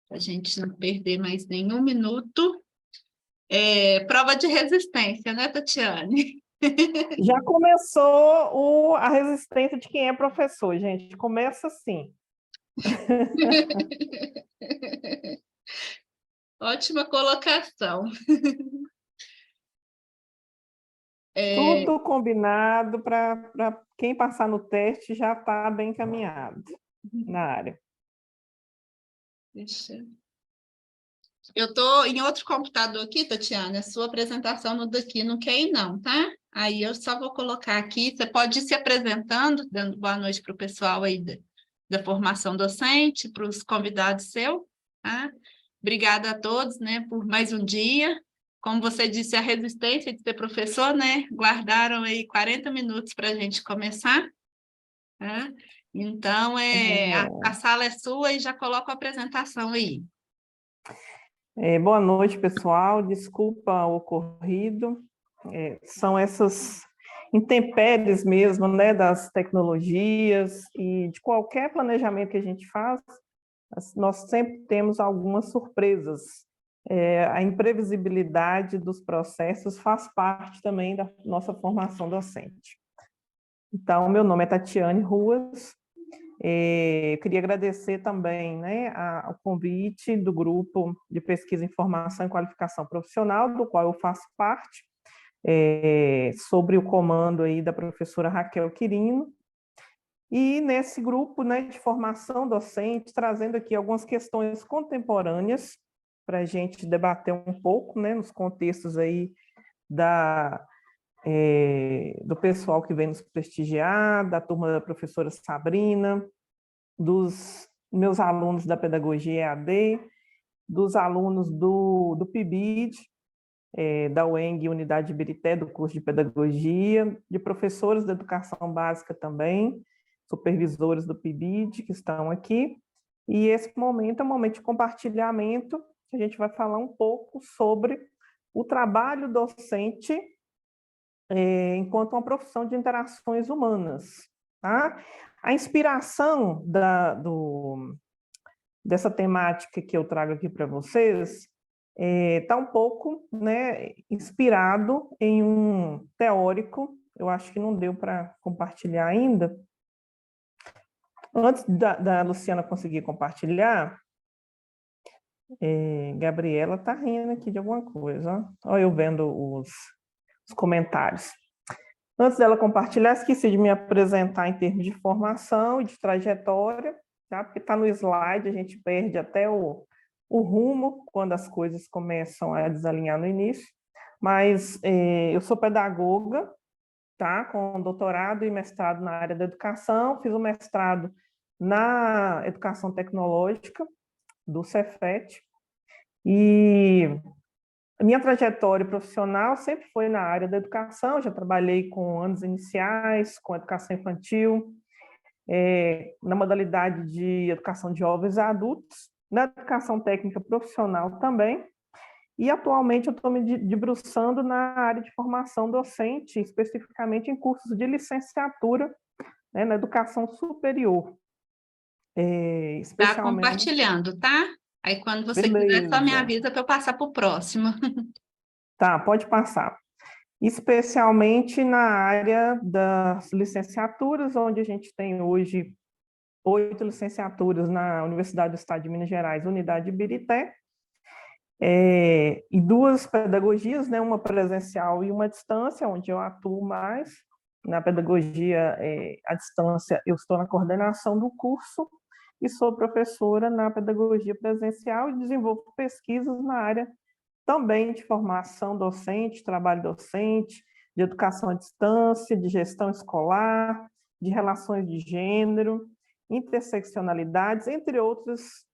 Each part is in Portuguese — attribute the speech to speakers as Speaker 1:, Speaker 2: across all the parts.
Speaker 1: para a gente não perder mais nenhum minuto. Prova de resistência, né, Tatiane?
Speaker 2: Já começou a resistência de quem é professor, gente. Começa assim.
Speaker 1: Ótima colocação.
Speaker 2: Tudo combinado para quem passar no teste já está bem encaminhado na área.
Speaker 1: Eu estou em outro computador aqui, Tatiana. A sua apresentação no daqui não quer ir, não, tá? Aí eu só vou colocar aqui. Você pode ir se apresentando, dando boa noite para o pessoal aí da formação docente, para os convidados seus, tá? Obrigada a todos, né, por mais um dia. Como você disse, a resistência de ser professor, né? Guardaram aí 40 minutos para a gente começar, tá? Então, a sala é sua e já coloco a apresentação aí.
Speaker 2: Boa noite, pessoal. Desculpa o ocorrido. São essas intempéries mesmo, né, das tecnologias e de qualquer planejamento que a gente faz, nós sempre temos algumas surpresas. A imprevisibilidade dos processos faz parte também da nossa formação docente. Então, meu nome é Tatiane Ruas. Eu queria agradecer também, né, o convite do grupo de pesquisa, informação e qualificação profissional, do qual eu faço parte, sobre o comando aí da professora Raquel Quirino. E nesse grupo, né, de formação docente, trazendo aqui algumas questões contemporâneas para a gente debater um pouco, né, nos contextos aí do pessoal que vem nos prestigiar, da turma da professora Sabrina, dos meus alunos da pedagogia EAD, dos alunos do PIBID, da UENG, Unidade Ibirité, do curso de pedagogia, de professores da educação básica também, supervisores do PIBID que estão aqui. E esse momento é um momento de compartilhamento, que a gente vai falar um pouco sobre o trabalho docente enquanto uma profissão de interações humanas. Tá? A inspiração dessa temática que eu trago aqui para vocês está um pouco, né, inspirado em um teórico, eu acho que não deu para compartilhar ainda. Antes da Luciana conseguir compartilhar, Gabriela está rindo aqui de alguma coisa. Olha eu vendo os comentários. Antes dela compartilhar, esqueci de me apresentar em termos de formação e de trajetória, tá? Porque está no slide, a gente perde até o rumo quando as coisas começam a desalinhar no início. Mas eu sou pedagoga, tá? Com doutorado e mestrado na área da educação, fiz o mestrado na educação tecnológica do Cefet, e a minha trajetória profissional sempre foi na área da educação, já trabalhei com anos iniciais, com educação infantil, na modalidade de educação de jovens e adultos, na educação técnica profissional também, e atualmente eu estou me debruçando na área de formação docente, especificamente em cursos de licenciatura, né, na educação superior.
Speaker 1: Tá
Speaker 2: Especialmente...
Speaker 1: compartilhando, tá? Aí, quando você quiser, só me
Speaker 2: Beleza.
Speaker 1: avisa para eu passar para o próximo.
Speaker 2: Tá, pode passar. Especialmente na área das licenciaturas, onde a gente tem hoje 8 licenciaturas na Universidade do Estado de Minas Gerais, Unidade Ibirité, e 2 pedagogias, né, uma presencial e uma à distância, onde eu atuo mais. Na pedagogia à distância, eu estou na coordenação do curso e sou professora na pedagogia presencial e desenvolvo pesquisas na área também de formação docente, trabalho docente, de educação à distância, de gestão escolar, de relações de gênero, interseccionalidades, entre outros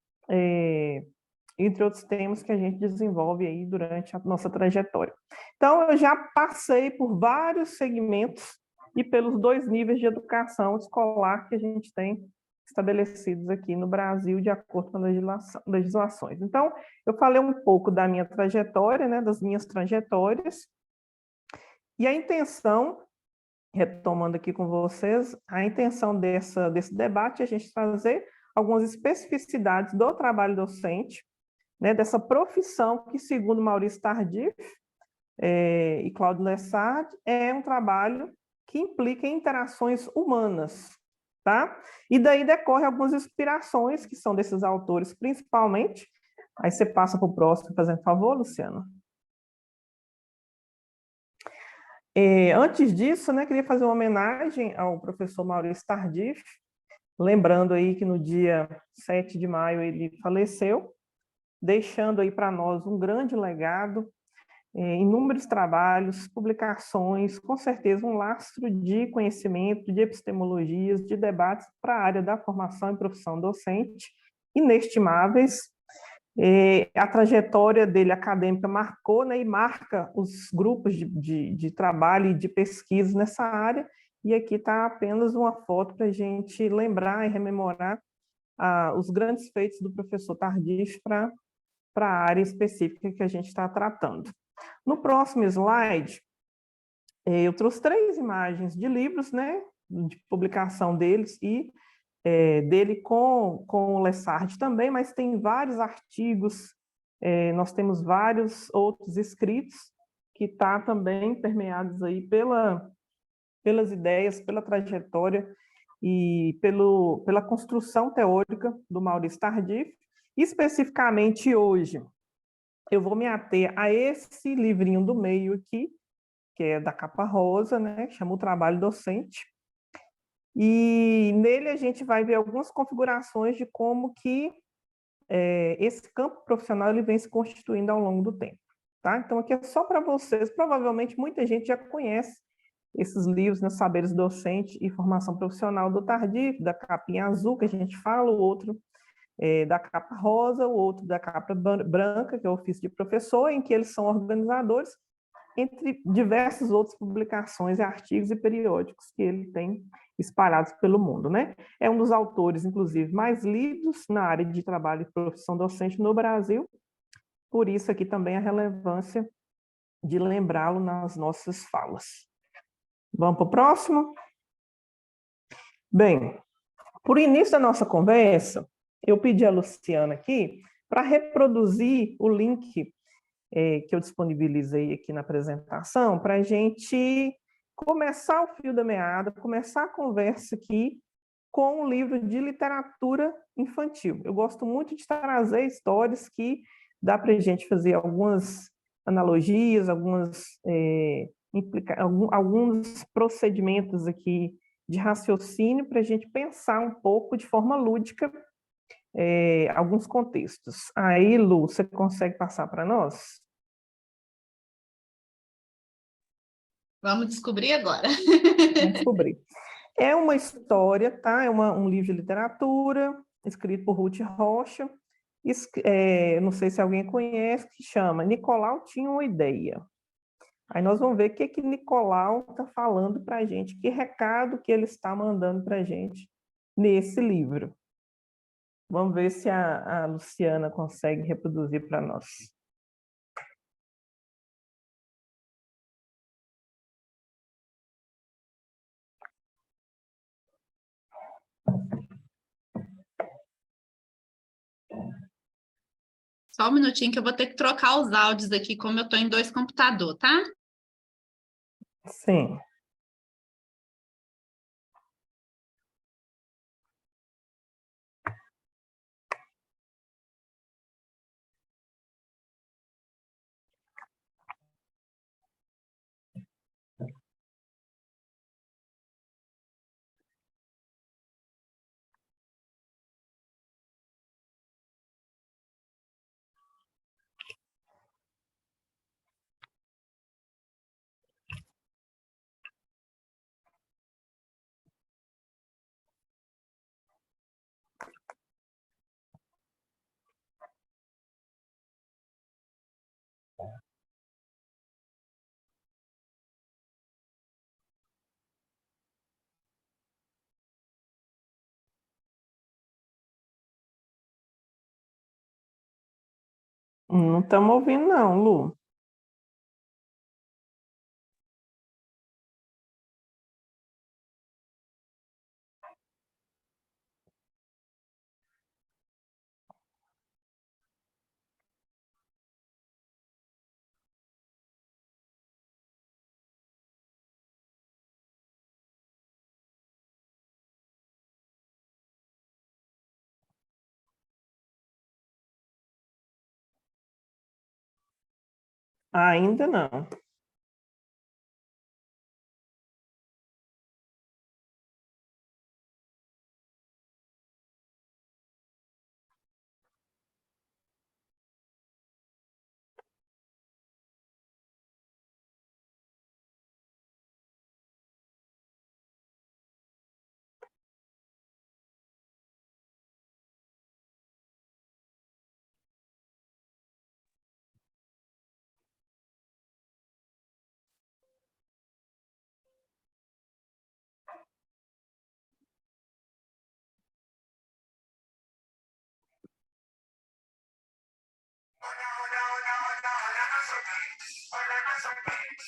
Speaker 2: temas que a gente desenvolve aí durante a nossa trajetória. Então, eu já passei por vários segmentos e pelos 2 níveis de educação escolar que a gente tem estabelecidos aqui no Brasil, de acordo com as legislações. Então, eu falei um pouco da minha trajetória, né, das minhas trajetórias, e a intenção, retomando aqui com vocês, a intenção desse debate é a gente trazer algumas especificidades do trabalho docente, né, dessa profissão que, segundo Maurício Tardif e Cláudio Lessard, é um trabalho que implica interações humanas, tá? E daí decorre algumas inspirações que são desses autores, principalmente. Aí você passa para o próximo, fazendo favor, Luciana. Antes disso, né, queria fazer uma homenagem ao professor Maurício Tardif, lembrando aí que no dia 7 de maio ele faleceu, deixando aí para nós um grande legado, inúmeros trabalhos, publicações, com certeza um lastro de conhecimento, de epistemologias, de debates para a área da formação e profissão docente, inestimáveis. A trajetória dele acadêmica marcou, né, e marca os grupos de trabalho e de pesquisa nessa área, e aqui está apenas uma foto para a gente lembrar e rememorar os grandes feitos do professor Tardif para a área específica que a gente está tratando. No próximo slide, eu trouxe 3 imagens de livros, né, de publicação deles e dele com o Lessard também, mas tem vários artigos, nós temos vários outros escritos que tá também permeados aí pelas ideias, pela trajetória e pela construção teórica do Maurício Tardif. Especificamente hoje, eu vou me ater a esse livrinho do meio aqui, que é da capa rosa, né, que chama O Trabalho Docente. E nele a gente vai ver algumas configurações de como que esse campo profissional ele vem se constituindo ao longo do tempo. Tá? Então, aqui é só para vocês, provavelmente muita gente já conhece esses livros, né, Saberes Docente e Formação Profissional do Tardif, da capinha azul que a gente fala, o outro da capa rosa, o outro da capa branca, que é o ofício de professor, em que eles são organizadores, entre diversas outras publicações, artigos e periódicos que ele tem espalhados pelo mundo, né? É um dos autores, inclusive, mais lidos na área de trabalho e profissão docente no Brasil, por isso aqui também a relevância de lembrá-lo nas nossas falas. Vamos para o próximo? Bem, por início da nossa conversa, eu pedi a Luciana aqui para reproduzir o link que eu disponibilizei aqui na apresentação, para a gente começar o fio da meada, começar a conversa aqui com um livro de literatura infantil. Eu gosto muito de trazer histórias que dá para a gente fazer algumas analogias, alguns procedimentos aqui de raciocínio para a gente pensar um pouco de forma lúdica alguns contextos. Aí, Lu, você consegue passar para nós?
Speaker 1: Vamos descobrir agora.
Speaker 2: Vamos descobrir. É uma história, tá? É um livro de literatura, escrito por Ruth Rocha. Não sei se alguém conhece, que chama Nicolau Tinha uma Ideia. Aí nós vamos ver o que Nicolau está falando para a gente, que recado que ele está mandando para a gente nesse livro. Vamos ver se a Luciana consegue reproduzir para nós.
Speaker 1: Só um minutinho que eu vou ter que trocar os áudios aqui, como eu estou em 2 computadores, tá?
Speaker 2: Sim. Não estamos ouvindo, não, Lu. Ainda não.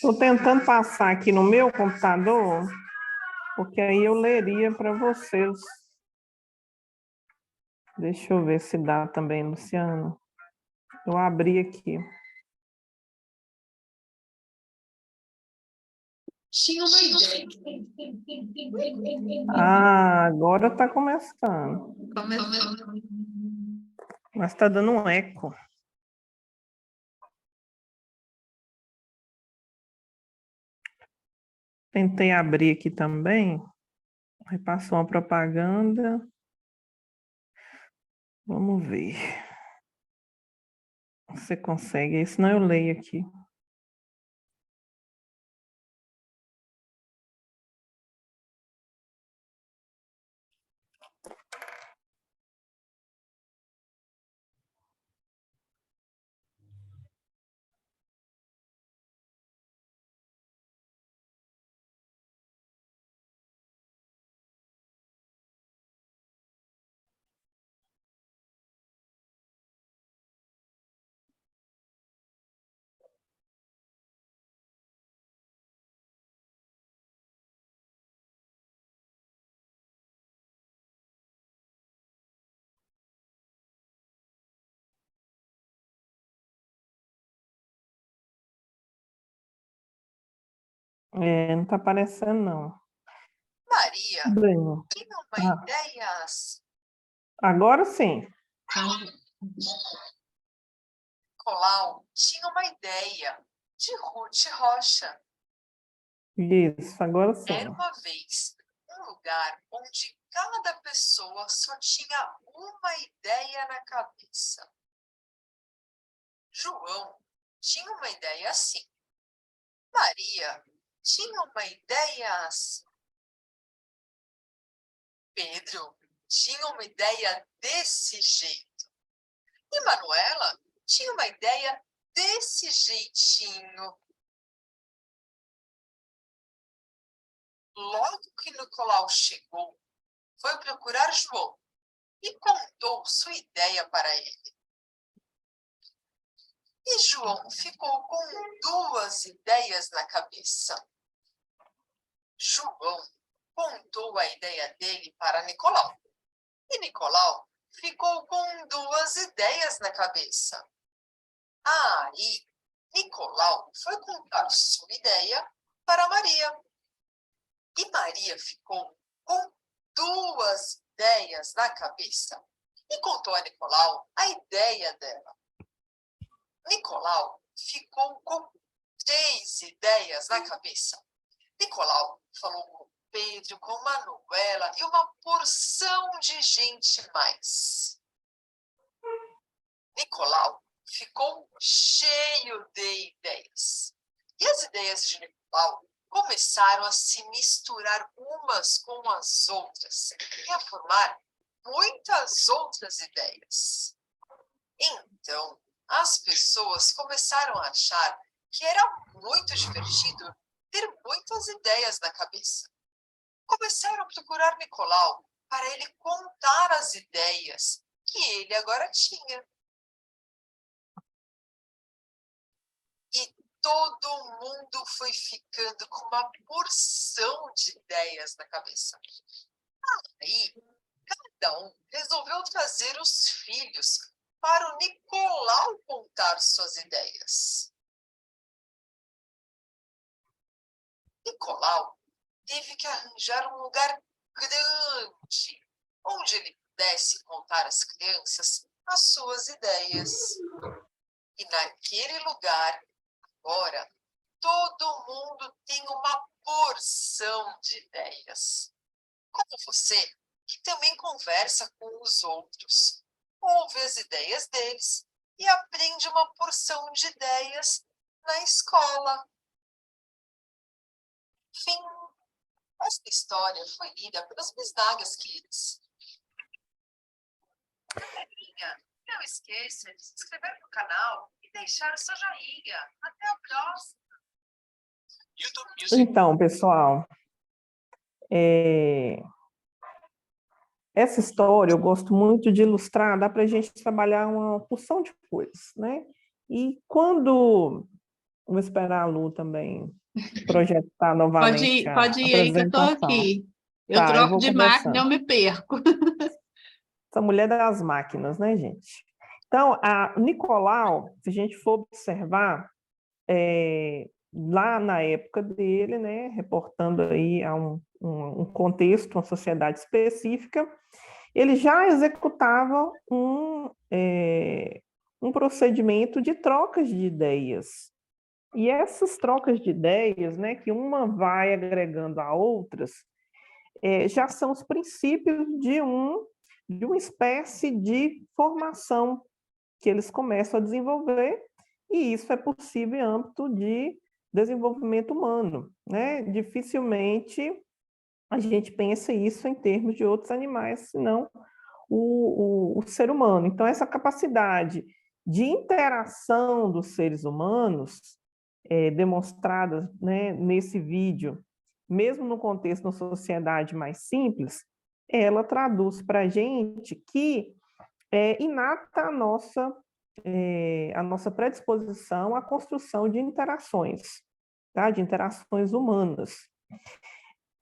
Speaker 2: Estou tentando passar aqui no meu computador, porque aí eu leria para vocês. Deixa eu ver se dá também, Luciano. Eu abri aqui.
Speaker 3: Tinha uma ideia.
Speaker 2: Ah, agora está começando.
Speaker 1: Começou.
Speaker 2: Mas está dando um eco. Tentei abrir aqui também. Aí passou uma propaganda. Vamos ver. Você consegue? Senão eu leio aqui. Não está aparecendo, não.
Speaker 3: Maria,
Speaker 2: Bem,
Speaker 3: tinha uma ideia.
Speaker 2: agora sim.
Speaker 3: Nicolau tinha uma ideia de Ruth Rocha.
Speaker 2: Isso, agora sim.
Speaker 3: Era uma vez um lugar onde cada pessoa só tinha uma ideia na cabeça. João tinha uma ideia assim. Maria tinha uma ideia assim. Pedro tinha uma ideia desse jeito. E Manuela tinha uma ideia desse jeitinho. Logo que Nicolau chegou, foi procurar João e contou sua ideia para ele. E João ficou com duas ideias na cabeça. João contou a ideia dele para Nicolau. E Nicolau ficou com duas ideias na cabeça. Aí, Nicolau foi contar sua ideia para Maria. E Maria ficou com duas ideias na cabeça e contou a Nicolau a ideia dela. Nicolau ficou com três ideias na cabeça. Nicolau falou com Pedro, com Manuela e uma porção de gente mais. Nicolau ficou cheio de ideias. E as ideias de Nicolau começaram a se misturar umas com as outras e a formar muitas outras ideias. Então, as pessoas começaram a achar que era muito divertido ter muitas ideias na cabeça. Começaram a procurar Nicolau para ele contar as ideias que ele agora tinha. E todo mundo foi ficando com uma porção de ideias na cabeça. Aí, cada um resolveu trazer os filhos para o Nicolau contar suas ideias. Nicolau teve que arranjar um lugar grande, onde ele pudesse contar às crianças as suas ideias. E naquele lugar, Agora, todo mundo tem uma porção de ideias. Como você, que também conversa com os outros, ouve as ideias deles e aprende uma porção de ideias na escola. Fim. Esta história foi lida pelos Bisnagas Kids. Galerinha, não esqueça de se inscrever no canal e deixar o seu joinha. Até a próxima!
Speaker 2: Então, pessoal, essa história eu gosto muito de ilustrar, dá para a gente trabalhar uma porção de coisas, né? E quando... Vou esperar a Lu também projetar novamente a
Speaker 1: Pode ir aí que eu estou
Speaker 2: apresentação.
Speaker 1: aqui. Eu
Speaker 2: Tá, eu
Speaker 1: troco
Speaker 2: vou
Speaker 1: de máquina,
Speaker 2: conversando.
Speaker 1: eu me perco.
Speaker 2: Essa mulher das máquinas, né, gente? Então, a Nicolau, se a gente for observar, lá na época dele, né, reportando aí a um contexto, uma sociedade específica, ele já executava um procedimento de trocas de ideias. E essas trocas de ideias, né, que uma vai agregando a outras, já são os princípios de uma espécie de formação que eles começam a desenvolver, e isso é possível em âmbito de desenvolvimento humano, né? Dificilmente a gente pensa isso em termos de outros animais, senão o ser humano. Então, essa capacidade de interação dos seres humanos, demonstrada, né, nesse vídeo, mesmo no contexto de uma sociedade mais simples, ela traduz para a gente que é inata a nossa predisposição à construção de interações, tá? De interações humanas.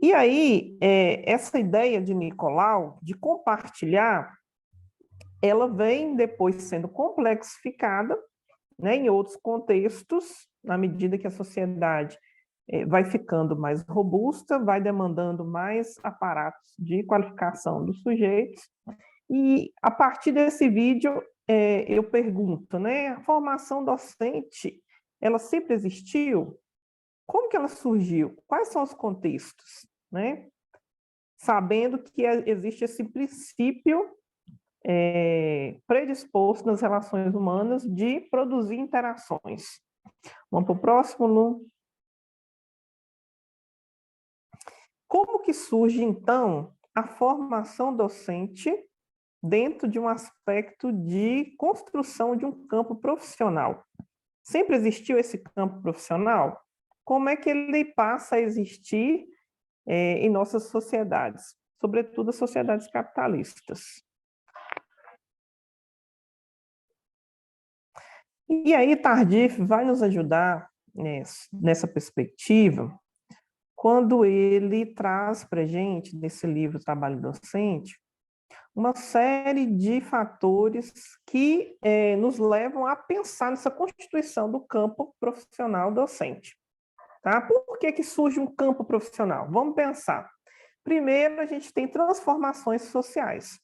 Speaker 2: E aí, essa ideia de Nicolau, de compartilhar, ela vem depois sendo complexificada, né, em outros contextos, na medida que a sociedade vai ficando mais robusta, vai demandando mais aparatos de qualificação dos sujeitos. E a partir desse vídeo, eu pergunto, né, a formação docente, ela sempre existiu? Como que ela surgiu? Quais são os contextos, né? Sabendo que existe esse princípio predisposto nas relações humanas de produzir interações. Vamos para o próximo, Lu. Como que surge, então, a formação docente dentro de um aspecto de construção de um campo profissional? Sempre existiu esse campo profissional? Como é que ele passa a existir em nossas sociedades, sobretudo as sociedades capitalistas? E aí, Tardif vai nos ajudar nessa perspectiva, quando ele traz para a gente, nesse livro Trabalho Docente, uma série de fatores que nos levam a pensar nessa constituição do campo profissional docente. Tá? Por que surge um campo profissional? Vamos pensar. Primeiro, a gente tem transformações sociais.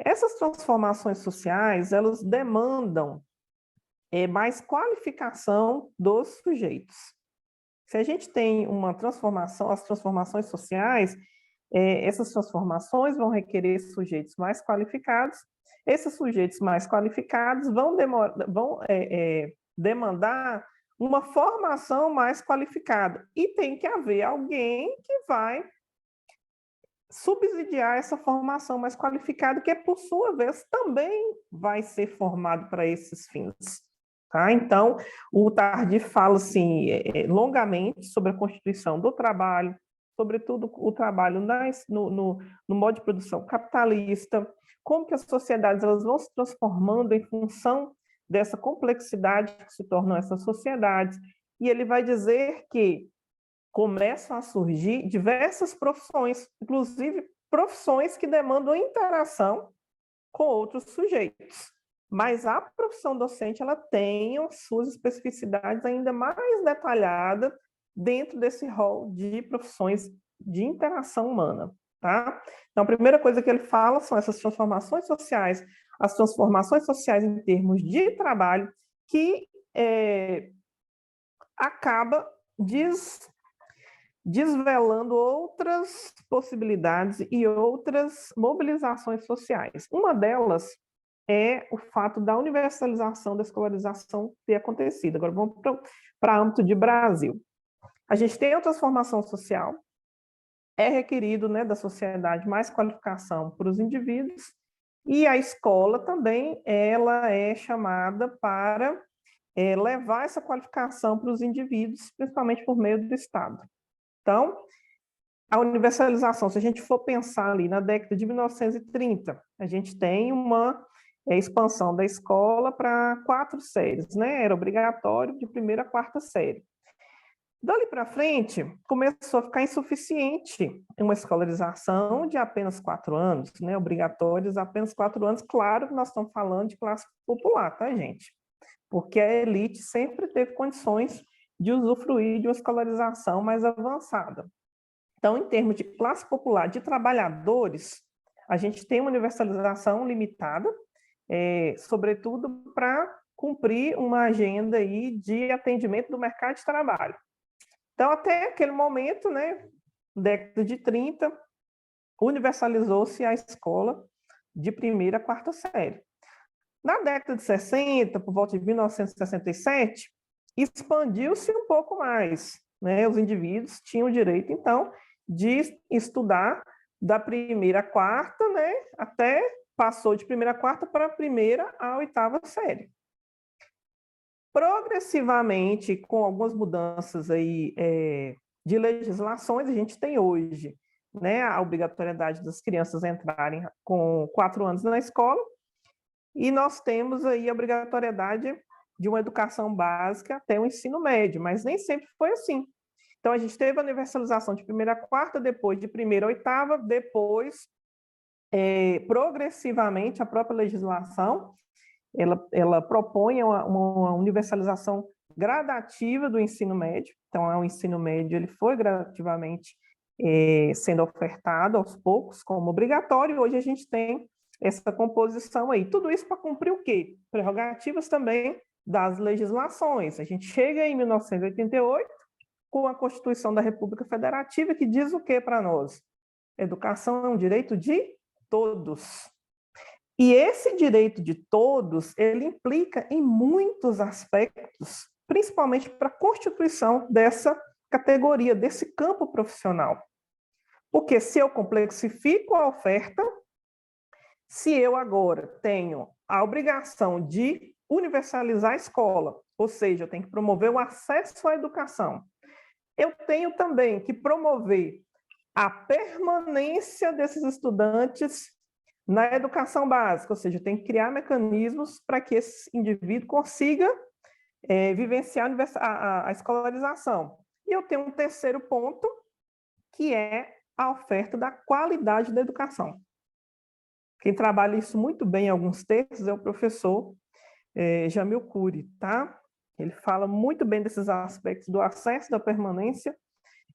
Speaker 2: Essas transformações sociais, elas demandam mais qualificação dos sujeitos. Se a gente tem uma transformação, as transformações sociais, essas transformações vão requerer sujeitos mais qualificados. Esses sujeitos mais qualificados vão demandar uma formação mais qualificada. E tem que haver alguém que vai subsidiar essa formação mais qualificada, que, por sua vez, também vai ser formado para esses fins. Tá? Então, o Tardif fala assim, longamente sobre a constituição do trabalho, sobretudo o trabalho no modo de produção capitalista, como que as sociedades elas vão se transformando em função dessa complexidade que se tornam essas sociedades, e ele vai dizer que começam a surgir diversas profissões, inclusive profissões que demandam interação com outros sujeitos. Mas a profissão docente ela tem as suas especificidades ainda mais detalhadas dentro desse rol de profissões de interação humana. Tá? Então, a primeira coisa que ele fala são essas transformações sociais, as transformações sociais em termos de trabalho, que acaba desvelando outras possibilidades e outras mobilizações sociais. Uma delas é o fato da universalização da escolarização ter acontecido. Agora vamos para âmbito de Brasil. A gente tem a transformação social, é requerido, né, da sociedade mais qualificação para os indivíduos, e a escola também ela é chamada para levar essa qualificação para os indivíduos, principalmente por meio do Estado. Então, a universalização, se a gente for pensar ali na década de 1930, a gente tem uma expansão da escola para 4 séries, né? Era obrigatório de 1ª a 4ª série. Dali para frente, começou a ficar insuficiente uma escolarização de apenas 4 anos, né? Obrigatórios apenas 4 anos. Claro que nós estamos falando de classe popular, tá, gente? Porque a elite sempre teve condições de usufruir de uma escolarização mais avançada. Então, em termos de classe popular, de trabalhadores, a gente tem uma universalização limitada, sobretudo para cumprir uma agenda aí de atendimento do mercado de trabalho. Então, até aquele momento, né, década de 30, universalizou-se a escola de 1ª a 4ª série. Na década de 60, por volta de 1967, expandiu-se um pouco mais, né? Os indivíduos tinham o direito, então, de estudar da 1ª à 4ª, né? Até passou de 1ª à 4ª para a 1ª à 8ª série. Progressivamente, com algumas mudanças aí, de legislações, a gente tem hoje, né, a obrigatoriedade das crianças entrarem com 4 anos na escola, e nós temos aí a obrigatoriedade de uma educação básica até o ensino médio, mas nem sempre foi assim. Então, a gente teve a universalização de 1ª a 4ª, depois de 1ª a 8ª, depois, progressivamente, a própria legislação, ela propõe uma universalização gradativa do ensino médio. Então, o ensino médio ele foi gradativamente sendo ofertado aos poucos como obrigatório, e hoje a gente tem essa composição aí. Tudo isso para cumprir o quê? Prerrogativas também das legislações. A gente chega em 1988 com a Constituição da República Federativa, que diz o quê para nós? Educação é um direito de todos. E esse direito de todos, ele implica em muitos aspectos, principalmente para a constituição dessa categoria, desse campo profissional. Porque se eu complexifico a oferta, se eu agora tenho a obrigação de universalizar a escola, ou seja, eu tenho que promover o acesso à educação, eu tenho também que promover a permanência desses estudantes na educação básica, ou seja, eu tenho que criar mecanismos para que esse indivíduo consiga vivenciar a escolarização. E eu tenho um terceiro ponto, que é a oferta da qualidade da educação. Quem trabalha isso muito bem em alguns textos é o professor Jamil Coury, tá? Ele fala muito bem desses aspectos do acesso, da permanência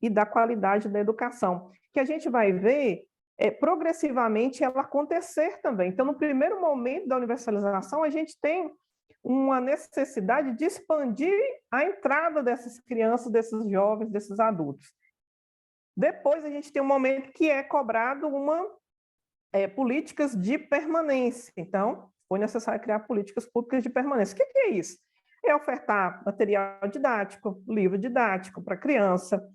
Speaker 2: e da qualidade da educação, que a gente vai ver progressivamente ela acontecer também. Então, no primeiro momento da universalização, a gente tem uma necessidade de expandir a entrada dessas crianças, desses jovens, desses adultos. Depois, a gente tem um momento que é cobrado políticas de permanência. Então, foi necessário criar políticas públicas de permanência. O que é isso? É ofertar material didático, livro didático para criança.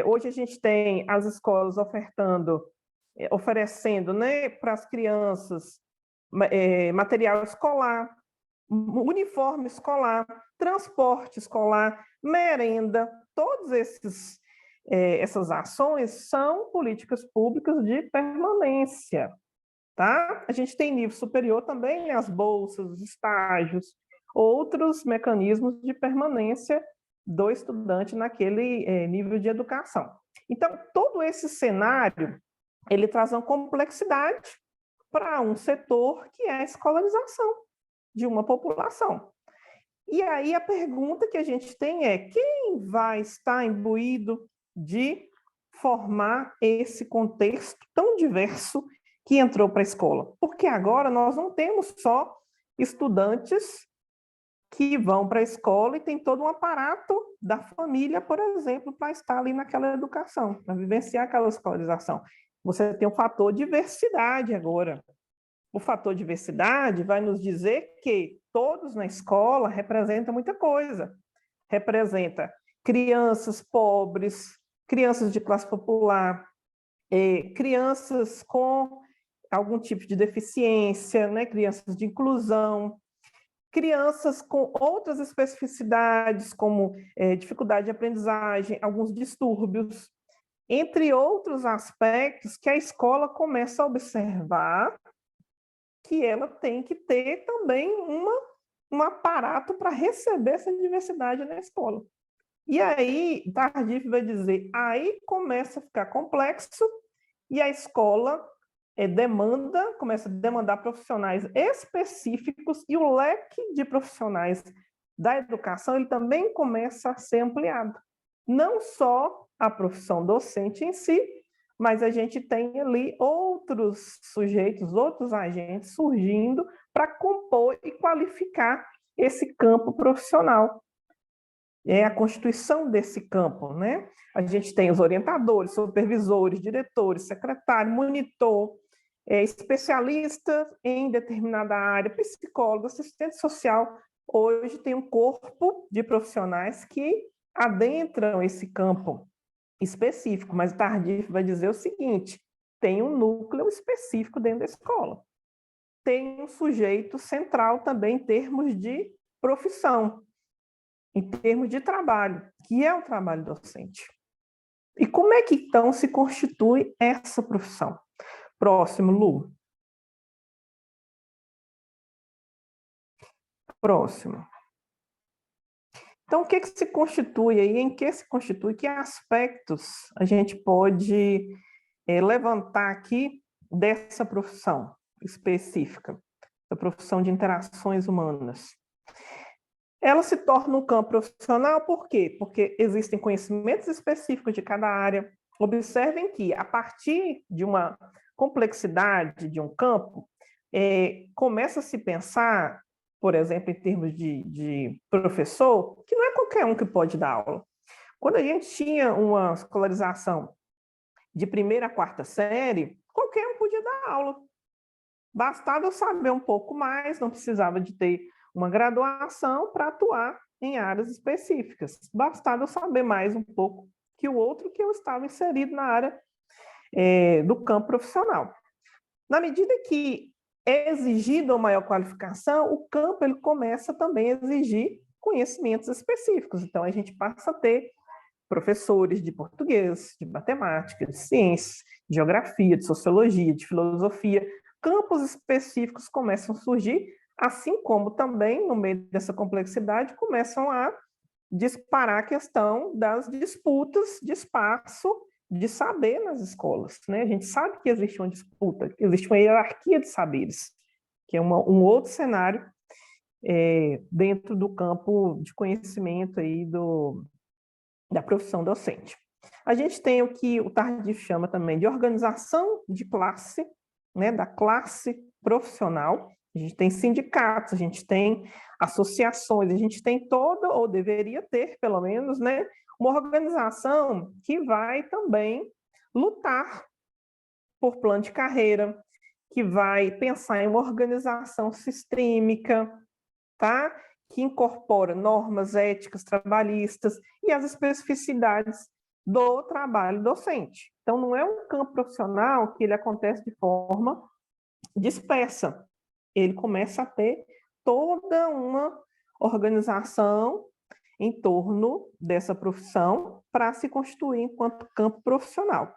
Speaker 2: Hoje a gente tem as escolas oferecendo, né, para as crianças material escolar, uniforme escolar, transporte escolar, merenda. Todas essas ações são políticas públicas de permanência, tá? A gente tem nível superior também, as bolsas, os estágios, outros mecanismos de permanência do estudante naquele nível de educação. Então, todo esse cenário, ele traz uma complexidade para um setor que é a escolarização de uma população. E aí a pergunta que a gente tem é: quem vai estar imbuído de formar esse contexto tão diverso que entrou para a escola? Porque agora nós não temos só estudantes que vão para a escola e tem todo um aparato da família, por exemplo, para estar ali naquela educação, para vivenciar aquela escolarização. Você tem o fator diversidade agora. O fator diversidade vai nos dizer que todos na escola representam muita coisa. Representa crianças pobres, crianças de classe popular, crianças com algum tipo de deficiência, né? Crianças de inclusão, crianças com outras especificidades, como dificuldade de aprendizagem, alguns distúrbios, entre outros aspectos que a escola começa a observar que ela tem que ter também um aparato para receber essa diversidade na escola. E aí, Tardif vai dizer, aí começa a ficar complexo e a escola começa a demandar profissionais específicos e o leque de profissionais da educação ele também começa a ser ampliado. Não só a profissão docente em si, mas a gente tem ali outros sujeitos, outros agentes surgindo para compor e qualificar esse campo profissional. É a constituição desse campo, né? A gente tem os orientadores, supervisores, diretores, secretário, monitor, especialista em determinada área, psicólogo, assistente social. Hoje tem um corpo de profissionais que adentram esse campo específico, mas Tardif vai dizer o seguinte, tem um núcleo específico dentro da escola. Tem um sujeito central também em termos de profissão, em termos de trabalho, que é o trabalho docente. E como é que, então, se constitui essa profissão? Próximo, Lu. Próximo. Então, o que se constitui aí? Em que se constitui? Que aspectos a gente pode levantar aqui dessa profissão específica, da profissão de interações humanas? Ela se torna um campo profissional por quê? Porque existem conhecimentos específicos de cada área. Observem que, a partir de uma complexidade de um campo, começa a se pensar, por exemplo, em termos de professor, que não é qualquer um que pode dar aula. Quando a gente tinha uma escolarização de 1ª a 4ª série, qualquer um podia dar aula. Bastava eu saber um pouco mais, não precisava de ter uma graduação para atuar em áreas específicas. Bastava eu saber mais um pouco que o outro que eu estava inserido na área do campo profissional. Na medida que é exigida uma maior qualificação, o campo ele começa também a exigir conhecimentos específicos. Então, a gente passa a ter professores de português, de matemática, de ciências, de geografia, de sociologia, de filosofia. Campos específicos começam a surgir, assim como também, no meio dessa complexidade, começam a disparar a questão das disputas de espaço de saber nas escolas, né? A gente sabe que existe uma disputa, que existe uma hierarquia de saberes, que é um outro cenário dentro do campo de conhecimento aí da profissão docente. A gente tem o que o Tardif chama também de organização de classe, né? Da classe profissional. A gente tem sindicatos, a gente tem associações, a gente tem toda, ou deveria ter, pelo menos, né, uma organização que vai também lutar por plano de carreira, que vai pensar em uma organização sistêmica, tá? Que incorpora normas éticas trabalhistas e as especificidades do trabalho docente. Então, não é um campo profissional que ele acontece de forma dispersa. Ele começa a ter toda uma organização em torno dessa profissão para se constituir enquanto campo profissional.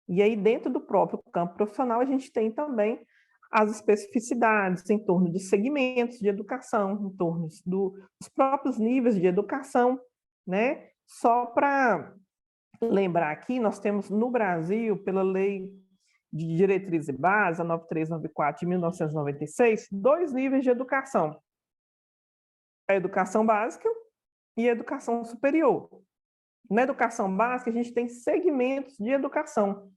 Speaker 2: E aí, dentro do próprio campo profissional, a gente tem também as especificidades em torno de segmentos de educação, em torno dos próprios níveis de educação, né? Só para lembrar aqui, nós temos no Brasil, pela Lei de Diretriz e Base, a 9394 de 1996, 2 níveis de educação. A educação básica e a educação superior. Na educação básica, a gente tem segmentos de educação,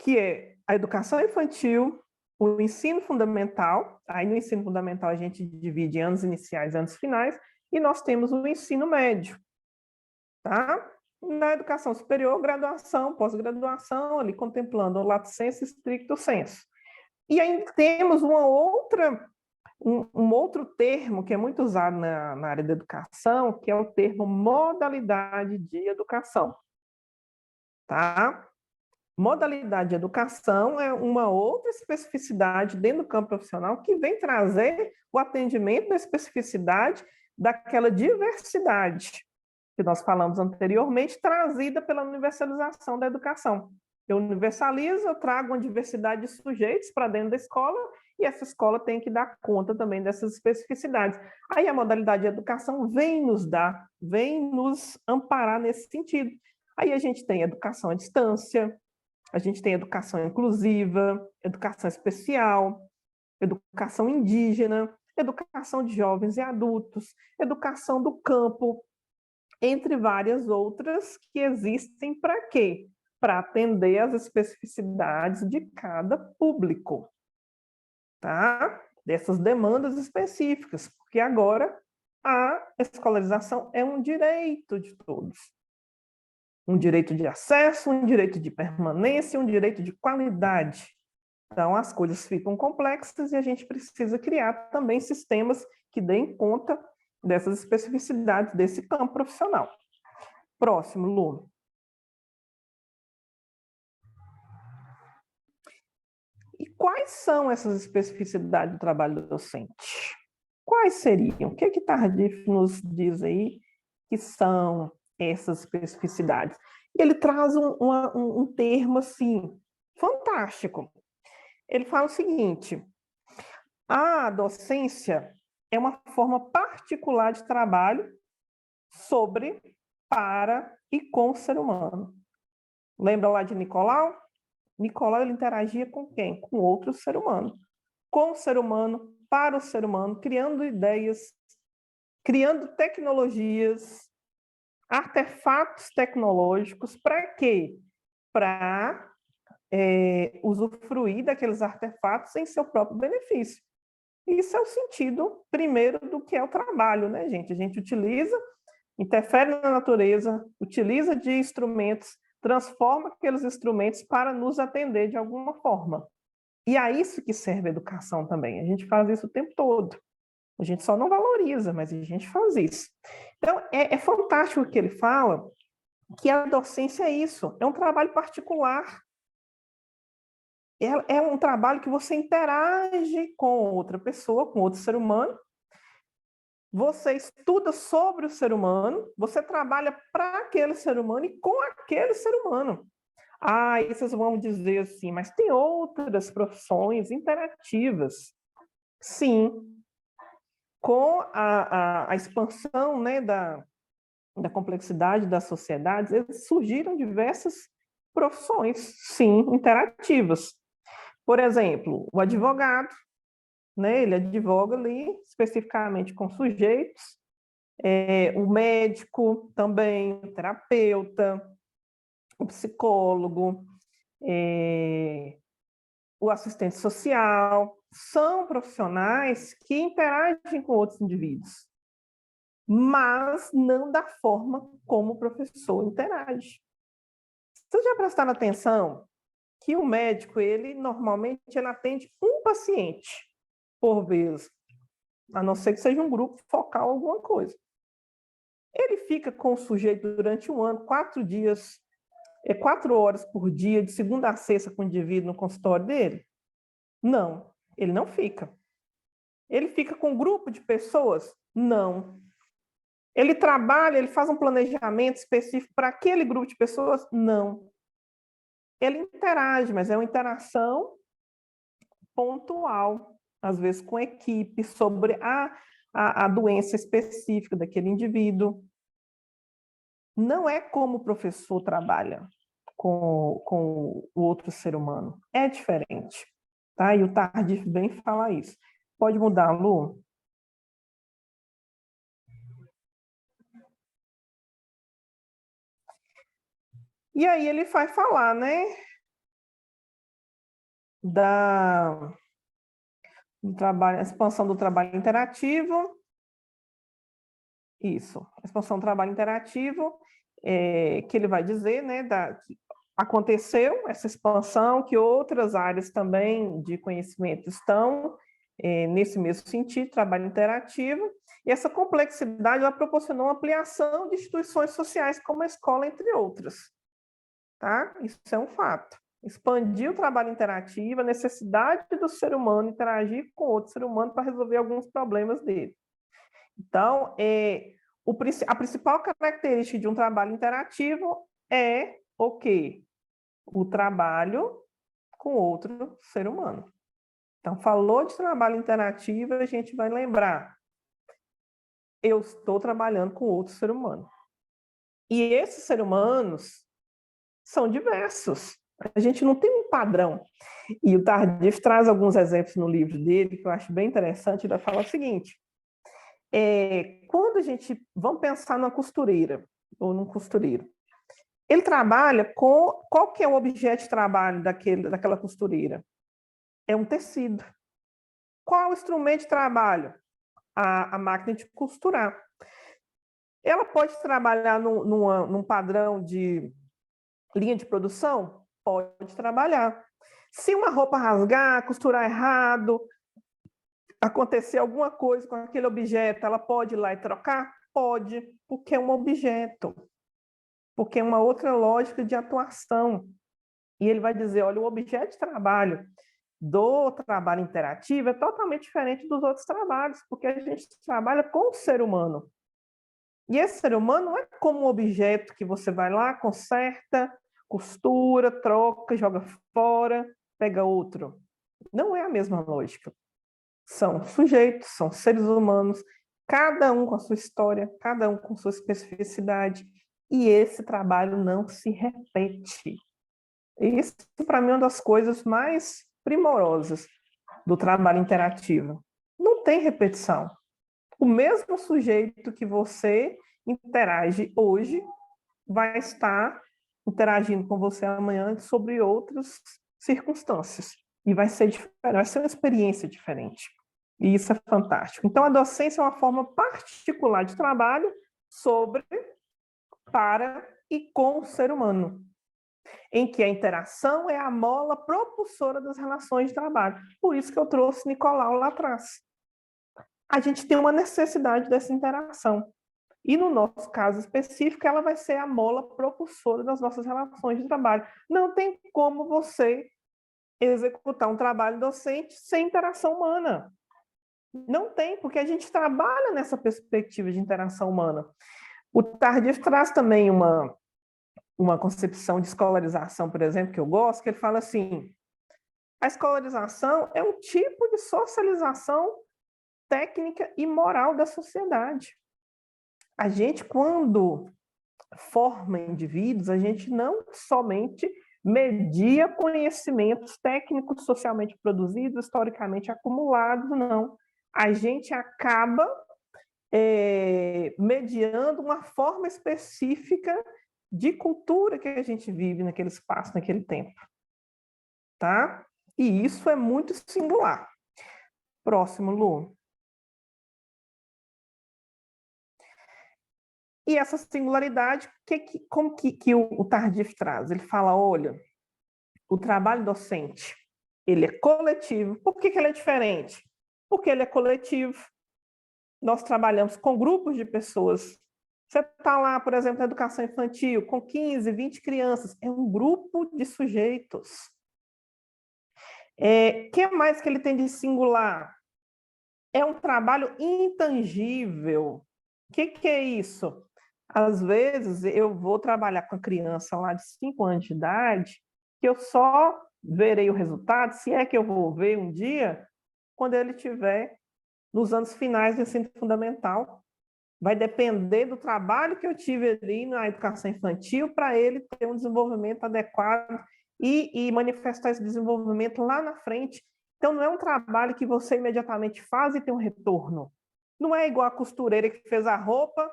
Speaker 2: que é a educação infantil, o ensino fundamental. Aí no ensino fundamental a gente divide em anos iniciais e anos finais, e nós temos o ensino médio, tá? Na educação superior, graduação, pós-graduação, ali contemplando o lato sensu e stricto sensu. E aí temos um outro termo que é muito usado na área da educação, que é o termo modalidade de educação, tá? Modalidade de educação é uma outra especificidade dentro do campo profissional que vem trazer o atendimento da especificidade daquela diversidade que nós falamos anteriormente, trazida pela universalização da educação. Eu universalizo, eu trago uma diversidade de sujeitos para dentro da escola e essa escola tem que dar conta também dessas especificidades. Aí a modalidade de educação vem nos amparar nesse sentido. Aí a gente tem educação à distância, a gente tem educação inclusiva, educação especial, educação indígena, educação de jovens e adultos, educação do campo, entre várias outras que existem para quê? Para atender às especificidades de cada público, tá? Dessas demandas específicas, porque agora a escolarização é um direito de todos. Um direito de acesso, um direito de permanência, um direito de qualidade. Então, as coisas ficam complexas e a gente precisa criar também sistemas que deem conta dessas especificidades desse campo profissional. Próximo, Lu. E quais são essas especificidades do trabalho do docente? Quais seriam? O que Tardif nos diz aí que são essas especificidades? Ele traz um termo, assim, fantástico. Ele fala o seguinte: a docência é uma forma particular de trabalho sobre, para e com o ser humano. Lembra lá de Nicolau? Nicolau ele interagia com quem? Com outro ser humano. Com o ser humano, para o ser humano, criando ideias, criando tecnologias, artefatos tecnológicos, para quê? Para usufruir daqueles artefatos em seu próprio benefício. Isso é o sentido primeiro do que é o trabalho, né, gente? A gente utiliza, interfere na natureza, utiliza de instrumentos, transforma aqueles instrumentos para nos atender de alguma forma. E é isso que serve a educação também. A gente faz isso o tempo todo. A gente só não valoriza, mas a gente faz isso. Então, é fantástico o que ele fala, que a docência é isso, é um trabalho particular. É um trabalho que você interage com outra pessoa, com outro ser humano. Você estuda sobre o ser humano, você trabalha para aquele ser humano e com aquele ser humano. Ah, e vocês vão dizer assim, mas tem outras profissões interativas. Sim, com a expansão, né, da complexidade das sociedades, surgiram diversas profissões, sim, interativas. Por exemplo, o advogado, né, ele advoga ali especificamente com sujeitos, o médico também, o terapeuta, o psicólogo, o assistente social, são profissionais que interagem com outros indivíduos, mas não da forma como o professor interage. Vocês já prestaram atenção que o médico, ele normalmente atende um paciente por vez, a não ser que seja um grupo focal, alguma coisa. Ele fica com o sujeito durante um ano, 4 dias, 4 horas por dia, de segunda a sexta, com o indivíduo no consultório dele? Não, ele não fica. Ele fica com um grupo de pessoas? Não. Ele trabalha, ele faz um planejamento específico para aquele grupo de pessoas? Não. Ele interage, mas é uma interação pontual, às vezes com equipe, sobre a doença específica daquele indivíduo. Não é como o professor trabalha com o outro ser humano. É diferente. Tá? E o Tardif vem falar isso. Pode mudar, Lu? E aí ele vai falar, né, a expansão do trabalho interativo. Isso, a expansão do trabalho interativo, que ele vai dizer, né, que aconteceu essa expansão, que outras áreas também de conhecimento estão nesse mesmo sentido, trabalho interativo, e essa complexidade ela proporcionou uma ampliação de instituições sociais, como a escola, entre outras. Tá? Isso é um fato. Expandir o trabalho interativo, a necessidade do ser humano interagir com outro ser humano para resolver alguns problemas dele. Então, a principal característica de um trabalho interativo é o quê? O trabalho com outro ser humano. Então, falou de trabalho interativo, a gente vai lembrar. Eu estou trabalhando com outro ser humano. E esses seres humanos são diversos. A gente não tem um padrão. E o Tardif traz alguns exemplos no livro dele, que eu acho bem interessante. Ele vai falar o seguinte: quando a gente... Vamos pensar numa costureira, ou num costureiro. Ele trabalha com... Qual que é o objeto de trabalho daquela costureira? É um tecido. Qual o instrumento de trabalho? A máquina de costurar. Ela pode trabalhar num padrão de linha de produção? Pode trabalhar. Se uma roupa rasgar, costurar errado, acontecer alguma coisa com aquele objeto, ela pode ir lá e trocar? Pode, porque é um objeto. Porque é uma outra lógica de atuação. E ele vai dizer, olha, o objeto de trabalho do trabalho interativo é totalmente diferente dos outros trabalhos, porque a gente trabalha com o ser humano. E esse ser humano não é como um objeto que você vai lá, conserta, costura, troca, joga fora, pega outro. Não é a mesma lógica. São sujeitos, são seres humanos, cada um com a sua história, cada um com sua especificidade, e esse trabalho não se repete. Isso, para mim, é uma das coisas mais primorosas do trabalho interativo. Não tem repetição. O mesmo sujeito que você interage hoje vai estar interagindo com você amanhã sobre outras circunstâncias. E vai ser diferente, vai ser uma experiência diferente. E isso é fantástico. Então, a docência é uma forma particular de trabalho sobre, para e com o ser humano, em que a interação é a mola propulsora das relações de trabalho. Por isso que eu trouxe Nicolau lá atrás. A gente tem uma necessidade dessa interação. E no nosso caso específico, ela vai ser a mola propulsora das nossas relações de trabalho. Não tem como você executar um trabalho docente sem interação humana. Não tem, porque a gente trabalha nessa perspectiva de interação humana. O Tardif traz também uma concepção de escolarização, por exemplo, que eu gosto, que ele fala assim: a escolarização é um tipo de socialização técnica e moral da sociedade. A gente, quando forma indivíduos, a gente não somente media conhecimentos técnicos socialmente produzidos, historicamente acumulados, não. A gente acaba mediando uma forma específica de cultura que a gente vive naquele espaço, naquele tempo. Tá? E isso é muito singular. Próximo, Lu. E essa singularidade, como que o Tardif traz? Ele fala, olha, o trabalho docente, ele é coletivo. Por que ele é diferente? Porque ele é coletivo. Nós trabalhamos com grupos de pessoas. Você está lá, por exemplo, na educação infantil, com 15, 20 crianças. É um grupo de sujeitos. O que mais que ele tem de singular? É um trabalho intangível. O que é isso? Às vezes, eu vou trabalhar com a criança lá de 5 anos de idade, que eu só verei o resultado, se é que eu vou ver um dia, quando ele estiver nos anos finais do ensino fundamental. Vai depender do trabalho que eu tive ali na educação infantil para ele ter um desenvolvimento adequado e manifestar esse desenvolvimento lá na frente. Então, não é um trabalho que você imediatamente faz e tem um retorno. Não é igual a costureira que fez a roupa,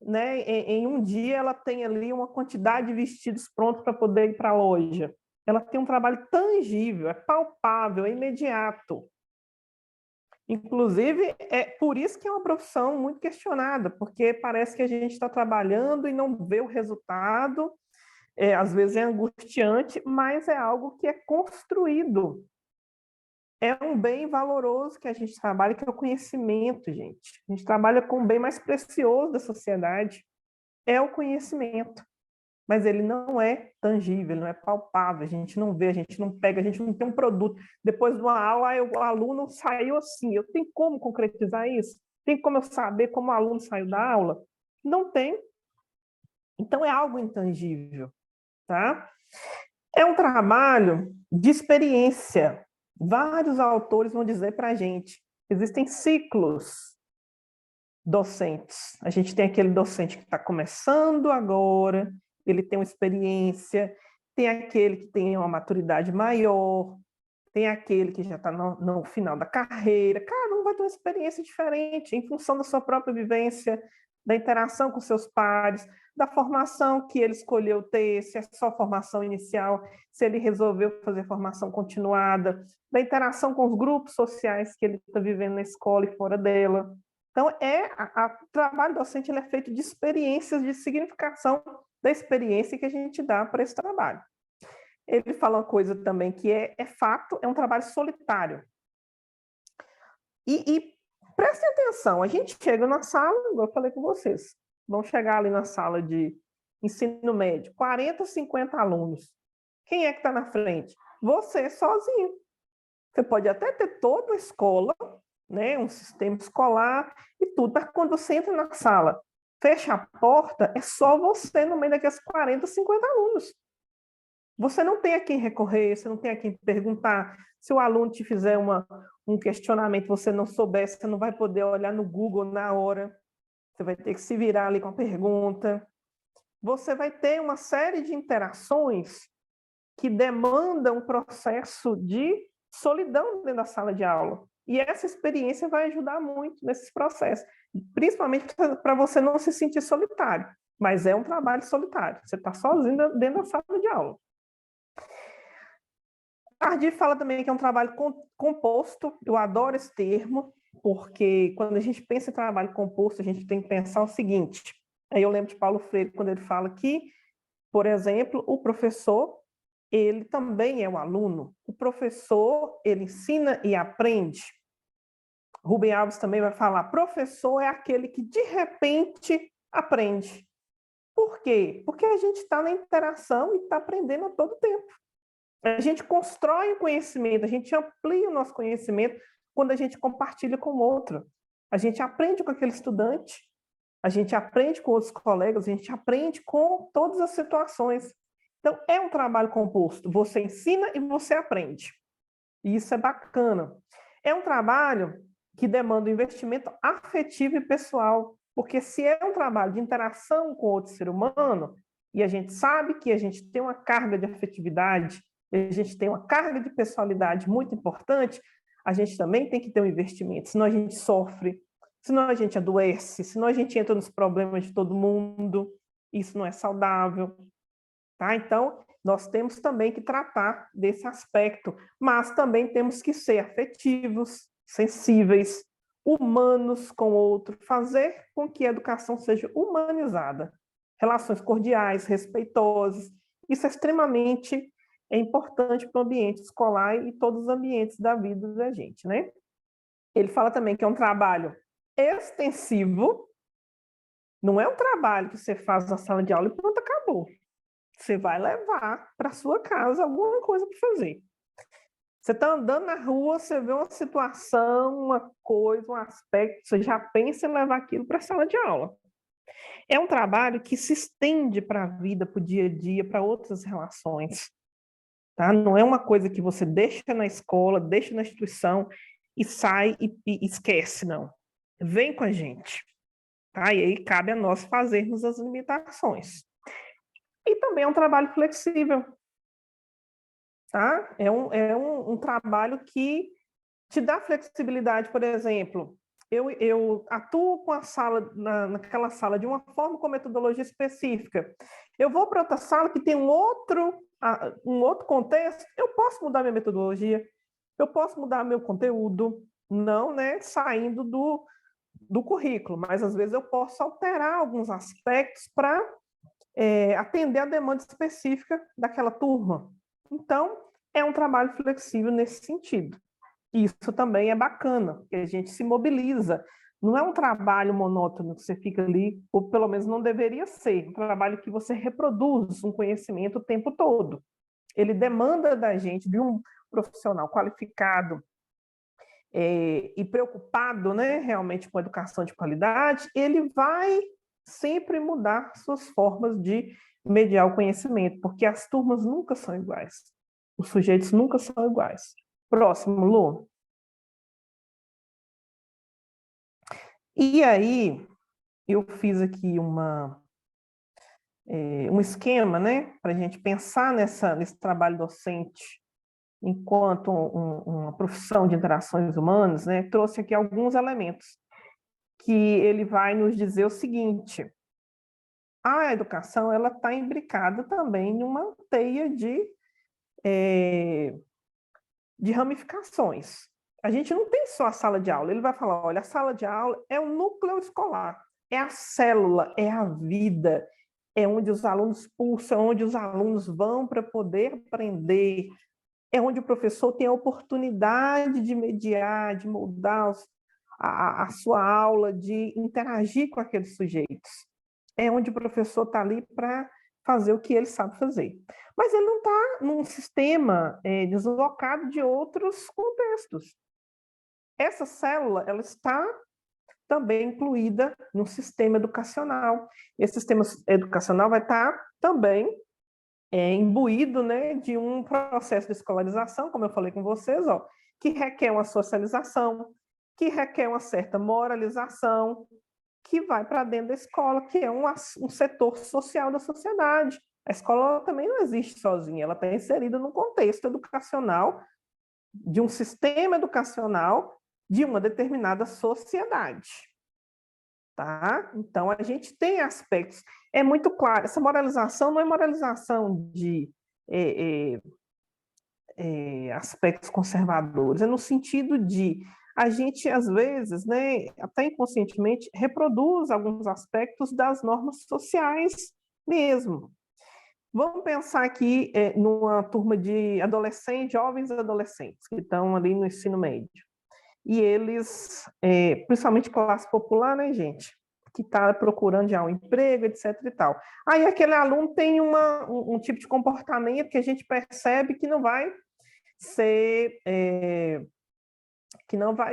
Speaker 2: né? Em um dia ela tem ali uma quantidade de vestidos prontos para poder ir para a loja. Ela tem um trabalho tangível, é palpável, é imediato. Inclusive, é por isso que é uma profissão muito questionada, porque parece que a gente está trabalhando e não vê o resultado, às vezes é angustiante, mas é algo que é construído. É um bem valoroso que a gente trabalha, que é o conhecimento, gente. A gente trabalha com o bem mais precioso da sociedade, é o conhecimento. Mas ele não é tangível, ele não é palpável, a gente não vê, a gente não pega, a gente não tem um produto. Depois de uma aula, o aluno saiu assim, eu tenho como concretizar isso? Tem como eu saber como o aluno saiu da aula? Não tem. Então, é algo intangível, tá? É um trabalho de experiência. Vários autores vão dizer para a gente, existem ciclos docentes. A gente tem aquele docente que está começando agora, ele tem uma experiência, tem aquele que tem uma maturidade maior, tem aquele que já está no final da carreira. Cada um vai ter uma experiência diferente em função da sua própria vivência, da interação com seus pares, da formação que ele escolheu ter, se é só formação inicial, se ele resolveu fazer formação continuada, da interação com os grupos sociais que ele está vivendo na escola e fora dela. Então, o trabalho docente ele é feito de experiências, de significação da experiência que a gente dá para esse trabalho. Ele fala uma coisa também que é fato, é um trabalho solitário. E prestem atenção, a gente chega na sala, igual eu falei com vocês, vão chegar ali na sala de ensino médio, 40, 50 alunos. Quem é que está na frente? Você sozinho. Você pode até ter toda a escola, né, um sistema escolar e tudo, mas quando você entra na sala, fecha a porta, é só você no meio daqueles 40, 50 alunos. Você não tem a quem recorrer, você não tem a quem perguntar. Se o aluno te fizer um questionamento, você não souber, você não vai poder olhar no Google na hora. Você vai ter que se virar ali com a pergunta. Você vai ter uma série de interações que demandam um processo de solidão dentro da sala de aula. E essa experiência vai ajudar muito nesses processos, principalmente para você não se sentir solitário. Mas é um trabalho solitário, você está sozinho dentro da sala de aula. Tardif fala também que é um trabalho composto, eu adoro esse termo, porque quando a gente pensa em trabalho composto, a gente tem que pensar o seguinte, aí eu lembro de Paulo Freire, quando ele fala que, por exemplo, o professor, ele também é um aluno, o professor, ele ensina e aprende. Rubem Alves também vai falar, professor é aquele que de repente aprende. Por quê? Porque a gente está na interação e está aprendendo a todo tempo. A gente constrói o conhecimento, a gente amplia o nosso conhecimento quando a gente compartilha com o outro. A gente aprende com aquele estudante, a gente aprende com outros colegas, a gente aprende com todas as situações. Então, é um trabalho composto. Você ensina e você aprende. E isso é bacana. É um trabalho que demanda um investimento afetivo e pessoal, porque se é um trabalho de interação com outro ser humano, e a gente sabe que a gente tem uma carga de afetividade, a gente tem uma carga de personalidade muito importante, a gente também tem que ter um investimento, senão a gente sofre, senão a gente adoece, senão a gente entra nos problemas de todo mundo, isso não é saudável. Tá? Então, nós temos também que tratar desse aspecto, mas também temos que ser afetivos, sensíveis, humanos com o outro, fazer com que a educação seja humanizada. Relações cordiais, respeitosas, isso é extremamente importante para o ambiente escolar e todos os ambientes da vida da gente, né? Ele fala também que é um trabalho extensivo, não é um trabalho que você faz na sala de aula e pronto, acabou. Você vai levar para sua casa alguma coisa para fazer. Você está andando na rua, você vê uma situação, uma coisa, um aspecto, você já pensa em levar aquilo para a sala de aula. É um trabalho que se estende para a vida, para o dia a dia, para outras relações. Tá? Não é uma coisa que você deixa na escola, deixa na instituição e sai e esquece, não. Vem com a gente. Tá? E aí cabe a nós fazermos as limitações. E também é um trabalho flexível. Tá? É um trabalho que te dá flexibilidade, por exemplo, eu atuo com a sala, naquela sala de uma forma com metodologia específica. Eu vou para outra sala que tem um outro contexto, eu posso mudar minha metodologia, eu posso mudar meu conteúdo, não, né, saindo do currículo, mas às vezes eu posso alterar alguns aspectos para atender a demanda específica daquela turma. Então, é um trabalho flexível nesse sentido. Isso também é bacana, porque a gente se mobiliza. Não é um trabalho monótono que você fica ali, ou pelo menos não deveria ser, um trabalho que você reproduz um conhecimento o tempo todo. Ele demanda da gente, de um profissional qualificado e preocupado, né, realmente com a educação de qualidade, ele vai sempre mudar suas formas de mediar o conhecimento, porque as turmas nunca são iguais. Os sujeitos nunca são iguais. Próximo, Lu. E aí, eu fiz aqui um esquema, né, para a gente pensar nesse trabalho docente enquanto uma profissão de interações humanas, né, trouxe aqui alguns elementos que ele vai nos dizer o seguinte: a educação ela está imbricada também em uma teia de ramificações. A gente não tem só a sala de aula. Ele vai falar, olha, a sala de aula é o núcleo escolar, é a célula, é a vida, é onde os alunos pulsam, onde os alunos vão para poder aprender, é onde o professor tem a oportunidade de mediar, de moldar a sua aula, de interagir com aqueles sujeitos. É onde o professor está ali para fazer o que ele sabe fazer. Mas ele não está num sistema deslocado de outros contextos. Essa célula ela está também incluída no sistema educacional. Esse sistema educacional vai estar também imbuído, né, de um processo de escolarização, como eu falei com vocês, ó, que requer uma socialização, que requer uma certa moralização, que vai para dentro da escola, que é um setor social da sociedade. A escola também não existe sozinha, ela está inserida num contexto educacional, de um sistema educacional de uma determinada sociedade. Tá? Então, a gente tem aspectos. É muito claro, essa moralização não é moralização de aspectos conservadores, é no sentido de a gente, às vezes, né, até inconscientemente, reproduz alguns aspectos das normas sociais mesmo. Vamos pensar aqui numa turma de adolescentes, jovens adolescentes, que estão ali no ensino médio. E eles, principalmente classe popular, né, gente? Que está procurando já um emprego, etc. e tal. Aí aquele aluno tem um tipo de comportamento que a gente percebe que não vai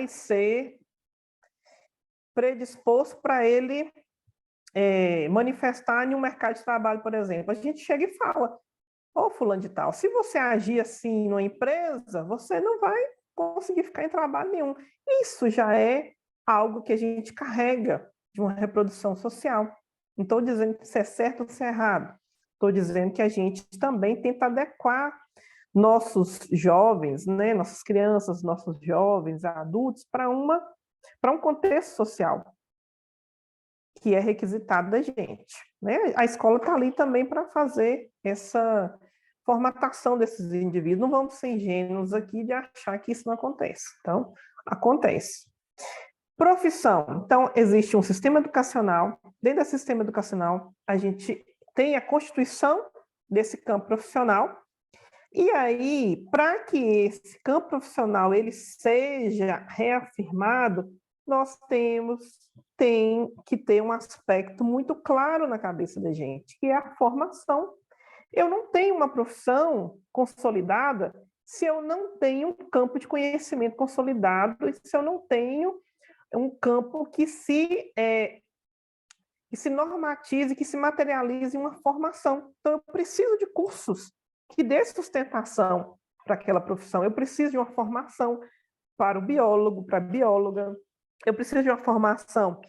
Speaker 2: ser predisposto para ele manifestar em um mercado de trabalho, por exemplo. A gente chega e fala, ô fulano de tal, se você agir assim numa empresa, você não vai conseguir ficar em trabalho nenhum. Isso já é algo que a gente carrega de uma reprodução social. Não estou dizendo que isso é certo ou se é errado. Estou dizendo que a gente também tenta adequar nossos jovens, né, nossas crianças, nossos jovens, adultos, para um contexto social que é requisitado da gente. Né? A escola está ali também para fazer essa formatação desses indivíduos. Não vamos ser ingênuos aqui de achar que isso não acontece. Então, acontece. Profissão. Então, existe um sistema educacional. Dentro desse sistema educacional, a gente tem a constituição desse campo profissional. E aí, para que esse campo profissional ele seja reafirmado, nós tem que ter um aspecto muito claro na cabeça da gente, que é a formação. Eu não tenho uma profissão consolidada se eu não tenho um campo de conhecimento consolidado e se eu não tenho um campo que se normatize, que se materialize em uma formação. Então, eu preciso de cursos que dê sustentação para aquela profissão. Eu preciso de uma formação para o biólogo, para a bióloga. Eu preciso de uma formação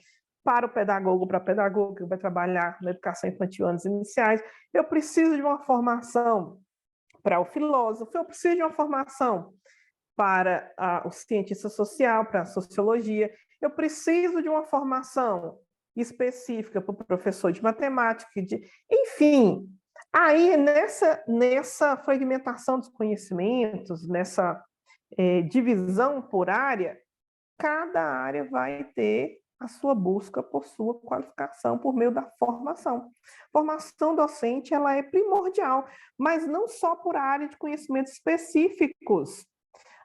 Speaker 2: para o pedagogo, para a pedagoga que vai trabalhar na educação infantil anos iniciais. Eu preciso de uma formação para o filósofo. Eu preciso de uma formação para o cientista social, para a sociologia. Eu preciso de uma formação específica para o professor de matemática, enfim. Aí, nessa fragmentação dos conhecimentos, nessa divisão por área, cada área vai ter a sua busca por sua qualificação por meio da formação. Formação docente, ela é primordial, mas não só por área de conhecimentos específicos.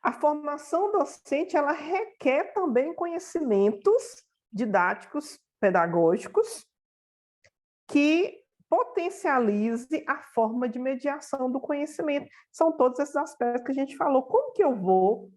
Speaker 2: A formação docente, ela requer também conhecimentos didáticos, pedagógicos, que potencialize a forma de mediação do conhecimento. São todos esses aspectos que a gente falou. Como que eu vou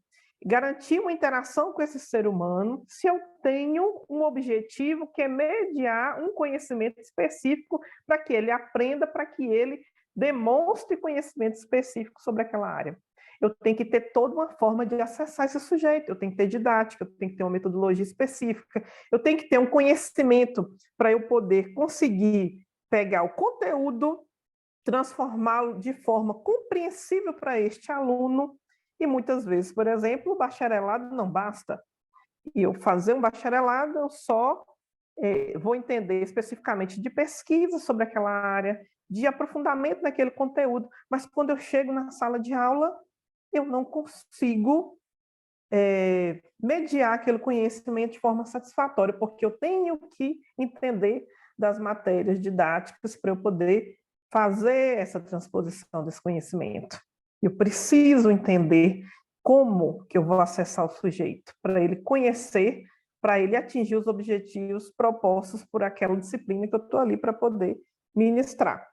Speaker 2: garantir uma interação com esse ser humano se eu tenho um objetivo que é mediar um conhecimento específico para que ele aprenda, para que ele demonstre conhecimento específico sobre aquela área? Eu tenho que ter toda uma forma de acessar esse sujeito, eu tenho que ter didática, eu tenho que ter uma metodologia específica, eu tenho que ter um conhecimento para eu poder conseguir pegar o conteúdo, transformá-lo de forma compreensível para este aluno, e muitas vezes, por exemplo, o bacharelado não basta. E eu fazer um bacharelado, eu só vou entender especificamente de pesquisa sobre aquela área, de aprofundamento naquele conteúdo, mas quando eu chego na sala de aula, eu não consigo mediar aquele conhecimento de forma satisfatória, porque eu tenho que entender das matérias didáticas para eu poder fazer essa transposição desse conhecimento. Eu preciso entender como que eu vou acessar o sujeito, para ele conhecer, para ele atingir os objetivos propostos por aquela disciplina que eu estou ali para poder ministrar.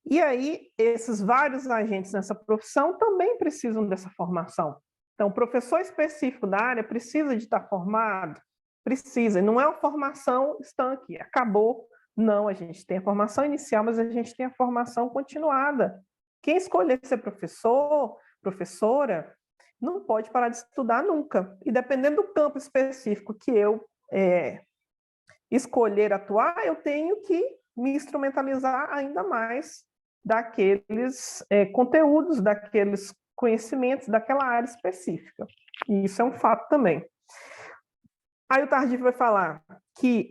Speaker 2: E aí, esses vários agentes nessa profissão também precisam dessa formação. Então, o professor específico da área precisa de estar formado? Precisa. Não é uma formação estanque, acabou. Não, a gente tem a formação inicial, mas a gente tem a formação continuada. Quem escolher ser professor, professora, não pode parar de estudar nunca. E dependendo do campo específico que eu escolher atuar, eu tenho que me instrumentalizar ainda mais daqueles conteúdos, daqueles conhecimentos daquela área específica. E isso é um fato também. Aí o Tardif vai falar que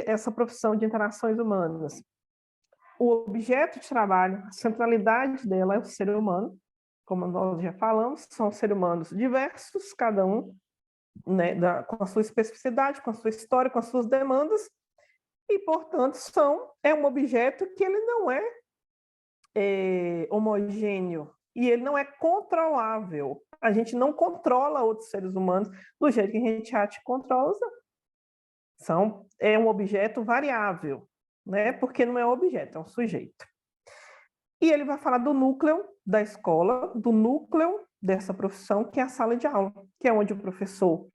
Speaker 2: essa profissão de interações humanas, o objeto de trabalho, a centralidade dela é o ser humano, como nós já falamos, são seres humanos diversos, cada um, né, com a sua especificidade, com a sua história, com as suas demandas, e, portanto, é um objeto que ele não é homogêneo e ele não é controlável. A gente não controla outros seres humanos do jeito que a gente já te controla. É um objeto variável, né? Porque não é um objeto, é um sujeito. E ele vai falar do núcleo da escola, do núcleo dessa profissão, que é a sala de aula, que é onde o professor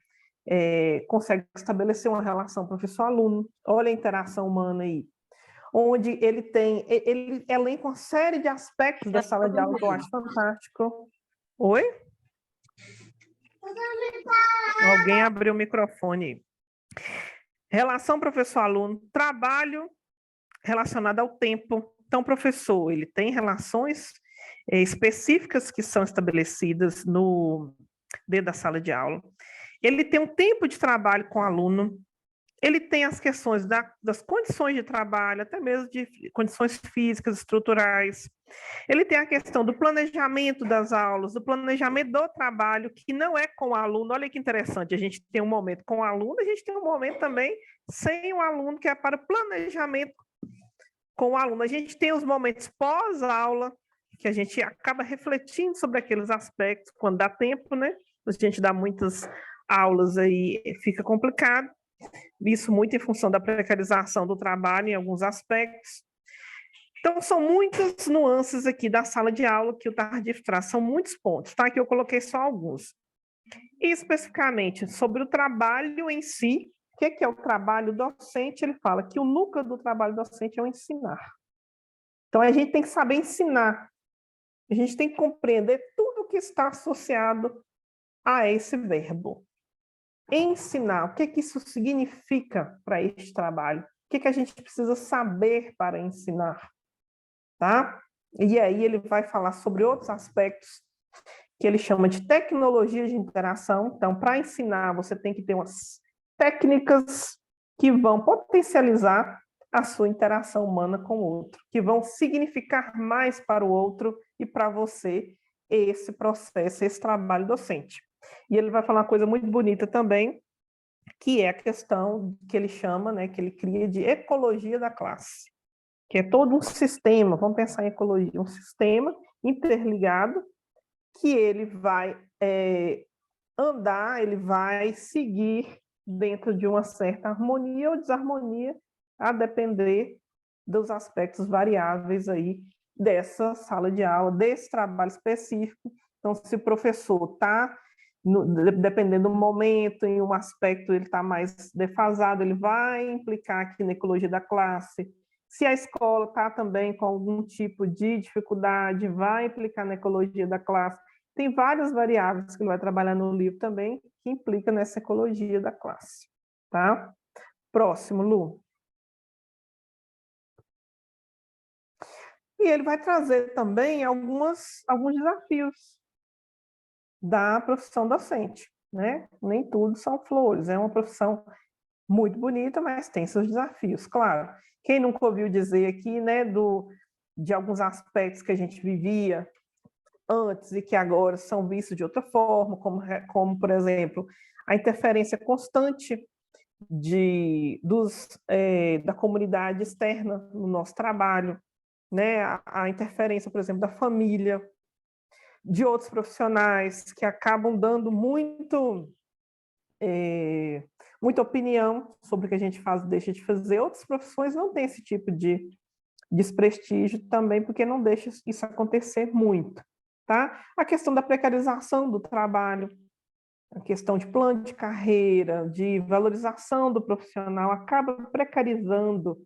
Speaker 2: consegue estabelecer uma relação professor-aluno. Olha a interação humana aí. Onde ele elenca uma série de aspectos da sala de aula que eu acho fantástico. Oi? Alguém abriu o microfone. Relação professor-aluno, trabalho relacionado ao tempo. Então, o professor, ele tem relações específicas que são estabelecidas dentro da sala de aula. Ele tem um tempo de trabalho com o aluno. Ele tem as questões das condições de trabalho, até mesmo de condições físicas, estruturais. Ele tem a questão do planejamento das aulas, do planejamento do trabalho, que não é com o aluno. Olha que interessante, a gente tem um momento com o aluno, a gente tem um momento também sem o aluno, que é para o planejamento com o aluno. A gente tem os momentos pós-aula, que a gente acaba refletindo sobre aqueles aspectos, quando dá tempo, né? A gente dá muitas aulas aí, fica complicado. Isso muito em função da precarização do trabalho em alguns aspectos. Então, são muitas nuances aqui da sala de aula que o Tardif traz, são muitos pontos, tá? Que eu coloquei só alguns. E, especificamente, sobre o trabalho em si, o que é o trabalho docente? Ele fala que o núcleo do trabalho docente é o ensinar. Então, a gente tem que saber ensinar. A gente tem que compreender tudo o que está associado a esse verbo. Ensinar, o que isso significa para este trabalho? O que a gente precisa saber para ensinar? Tá? E aí ele vai falar sobre outros aspectos que ele chama de tecnologia de interação. Então, para ensinar, você tem que ter umas técnicas que vão potencializar a sua interação humana com o outro, que vão significar mais para o outro e para você esse processo, esse trabalho docente. E ele vai falar uma coisa muito bonita também, que é a questão que ele chama, né, que ele cria de ecologia da classe, que é todo um sistema, vamos pensar em ecologia, um sistema interligado que ele vai andar, ele vai seguir dentro de uma certa harmonia ou desarmonia, a depender dos aspectos variáveis aí dessa sala de aula, desse trabalho específico. Então, se o professor está, dependendo do momento, em um aspecto ele está mais defasado, ele vai implicar aqui na ecologia da classe. Se a escola está também com algum tipo de dificuldade, vai implicar na ecologia da classe. Tem várias variáveis que ele vai trabalhar no livro também, que implica nessa ecologia da classe. Tá? Próximo, Lu. E ele vai trazer também alguns desafios da profissão docente, né? Nem tudo são flores, é uma profissão muito bonita, mas tem seus desafios, claro. Quem nunca ouviu dizer aqui, né, de alguns aspectos que a gente vivia antes e que agora são vistos de outra forma, como por exemplo, a interferência constante da comunidade externa no nosso trabalho, né? A interferência, por exemplo, da família, de outros profissionais que acabam dando muita opinião sobre o que a gente faz e deixa de fazer. Outras profissões não têm esse tipo de desprestígio também, porque não deixa isso acontecer muito. Tá? A questão da precarização do trabalho, a questão de plano de carreira, de valorização do profissional, acaba precarizando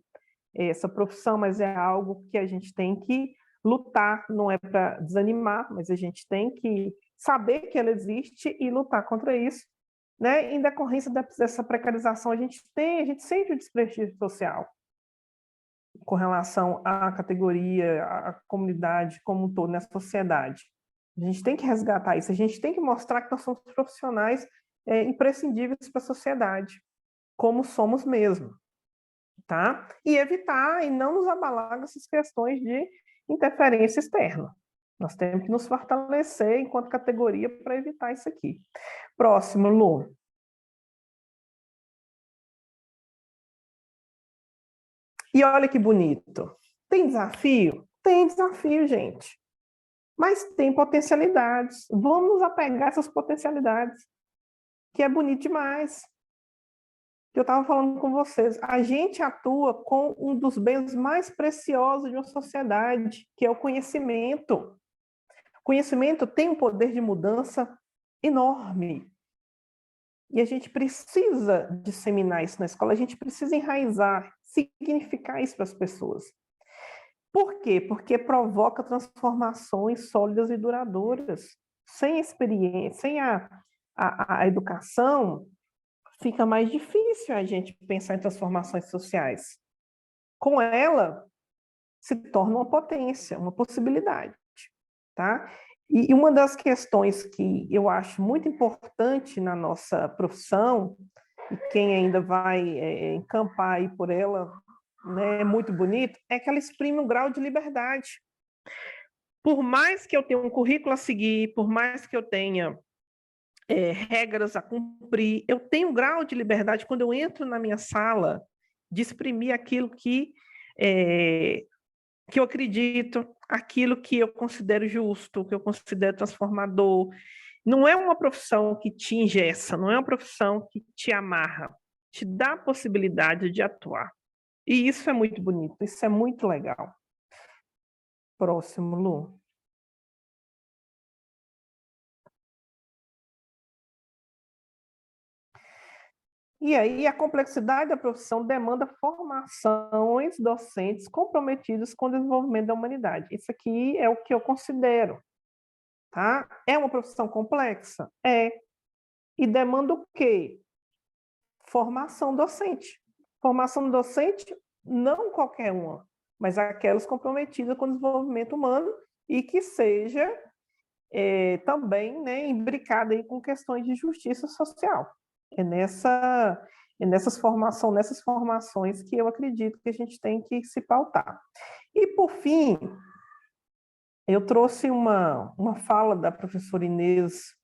Speaker 2: essa profissão, mas é algo que a gente tem que lutar, não é para desanimar, mas a gente tem que saber que ela existe e lutar contra isso. Né? Em decorrência dessa precarização, a gente sente o desprestígio social com relação à categoria, à comunidade como um todo, nessa sociedade. A gente tem que resgatar isso, a gente tem que mostrar que nós somos profissionais imprescindíveis para a sociedade, como somos mesmo. Tá? E evitar e não nos abalar com essas questões de interferência externa. Nós temos que nos fortalecer enquanto categoria para evitar isso aqui. Próximo, Lu. E olha que bonito. Tem desafio? Tem desafio, gente. Mas tem potencialidades. Vamos nos apegar a essas potencialidades, que é bonito demais. Eu estava falando com vocês, a gente atua com um dos bens mais preciosos de uma sociedade, que é o conhecimento. O conhecimento tem um poder de mudança enorme. E a gente precisa disseminar isso na escola, a gente precisa enraizar, significar isso para as pessoas. Por quê? Porque provoca transformações sólidas e duradouras. Sem experiência, sem a educação, fica mais difícil a gente pensar em transformações sociais. Com ela, se torna uma potência, uma possibilidade. Tá? E uma das questões que eu acho muito importante na nossa profissão, e quem ainda vai encampar aí por ela, né, é muito bonito, é que ela exprime um grau de liberdade. Por mais que eu tenha um currículo a seguir, por mais que eu tenha regras a cumprir, eu tenho um grau de liberdade quando eu entro na minha sala de exprimir aquilo que eu acredito, aquilo que eu considero justo, que eu considero transformador. Não é uma profissão que te engessa, não é uma profissão que te amarra, te dá a possibilidade de atuar. E isso é muito bonito, isso é muito legal. Próximo, Lu. E aí, a complexidade da profissão demanda formações docentes comprometidas com o desenvolvimento da humanidade. Isso aqui é o que eu considero. Tá? É uma profissão complexa? É. E demanda o quê? Formação docente. Formação docente, não qualquer uma, mas aquelas comprometidas com o desenvolvimento humano e que seja também, né, imbricada aí com questões de justiça social. Nessas formações que eu acredito que a gente tem que se pautar. E, por fim, eu trouxe uma fala da professora Inês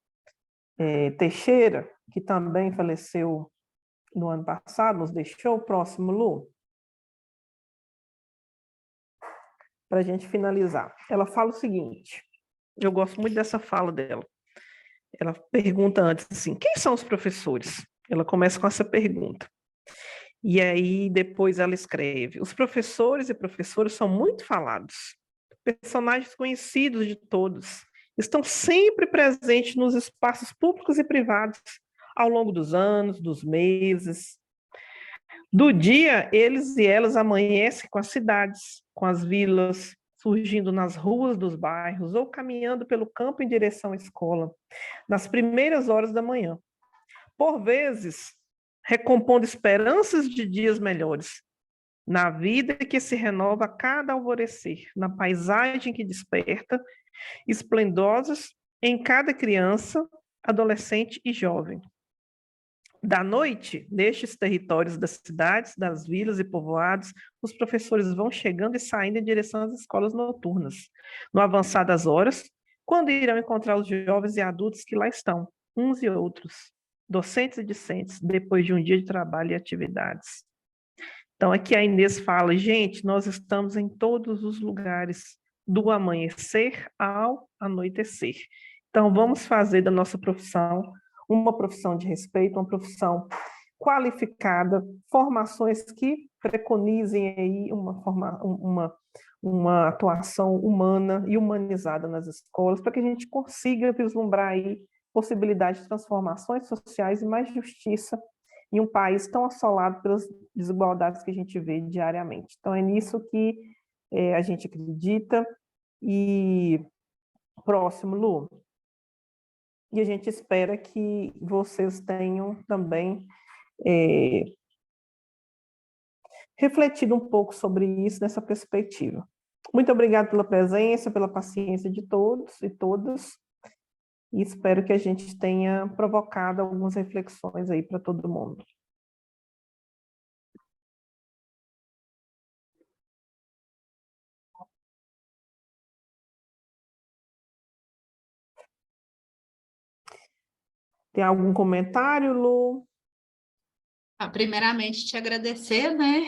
Speaker 2: Teixeira, que também faleceu no ano passado, nos deixou. Próximo, Lu. Para a gente finalizar. Ela fala o seguinte, eu gosto muito dessa fala dela. Ela pergunta antes assim, quem são os professores? Ela começa com essa pergunta. E aí depois ela escreve, os professores e professoras são muito falados, personagens conhecidos de todos, estão sempre presentes nos espaços públicos e privados, ao longo dos anos, dos meses. Do dia, eles e elas amanhecem com as cidades, com as vilas, surgindo nas ruas dos bairros ou caminhando pelo campo em direção à escola, nas primeiras horas da manhã. Por vezes, recompondo esperanças de dias melhores, na vida que se renova a cada alvorecer, na paisagem que desperta, esplendosas em cada criança, adolescente e jovem. Da noite, nestes territórios das cidades, das vilas e povoados, os professores vão chegando e saindo em direção às escolas noturnas. No avançar das horas, quando irão encontrar os jovens e adultos que lá estão, uns e outros, docentes e discentes, depois de um dia de trabalho e atividades. Então, aqui a Inês fala, gente, nós estamos em todos os lugares, do amanhecer ao anoitecer. Então, vamos fazer da nossa profissão uma profissão de respeito, uma profissão qualificada, formações que preconizem aí uma atuação humana e humanizada nas escolas, para que a gente consiga vislumbrar aí possibilidade de transformações sociais e mais justiça em um país tão assolado pelas desigualdades que a gente vê diariamente. Então, é nisso que a gente acredita. E próximo, Lu. E a gente espera que vocês tenham também refletido um pouco sobre isso nessa perspectiva. Muito obrigada pela presença, pela paciência de todos e todas, e espero que a gente tenha provocado algumas reflexões aí para todo mundo. Tem algum comentário, Lu?
Speaker 1: Primeiramente, te agradecer, né?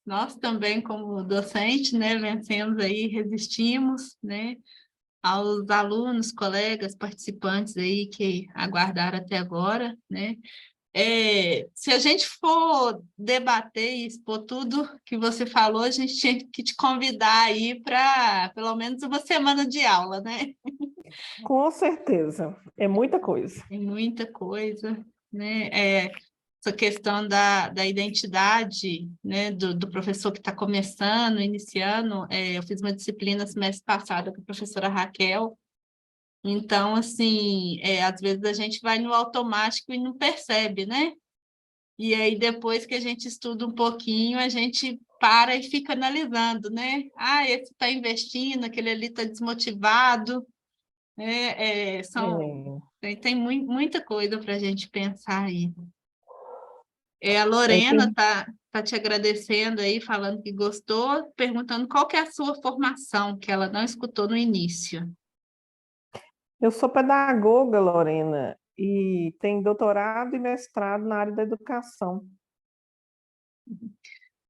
Speaker 1: Nós também, como docente, né, vencemos aí, resistimos, né? Aos alunos, colegas, participantes aí que aguardaram até agora, né? Se a gente for debater e expor tudo que você falou, a gente tinha que te convidar aí para pelo menos uma semana de aula, né?
Speaker 2: Com certeza, é muita coisa.
Speaker 1: Tem muita coisa, né? Essa questão da identidade, né, do professor que está começando, iniciando. Eu fiz uma disciplina semestre passado com a professora Raquel. Então, assim, às vezes a gente vai no automático e não percebe, né? E aí, depois que a gente estuda um pouquinho, a gente para e fica analisando, né? Esse está investindo, aquele ali está desmotivado. Tem muita coisa para a gente pensar aí. A Lorena tá te agradecendo aí, falando que gostou, perguntando qual que é a sua formação, que ela não escutou no início.
Speaker 2: Eu sou pedagoga, Lorena, e tenho doutorado e mestrado na área da educação.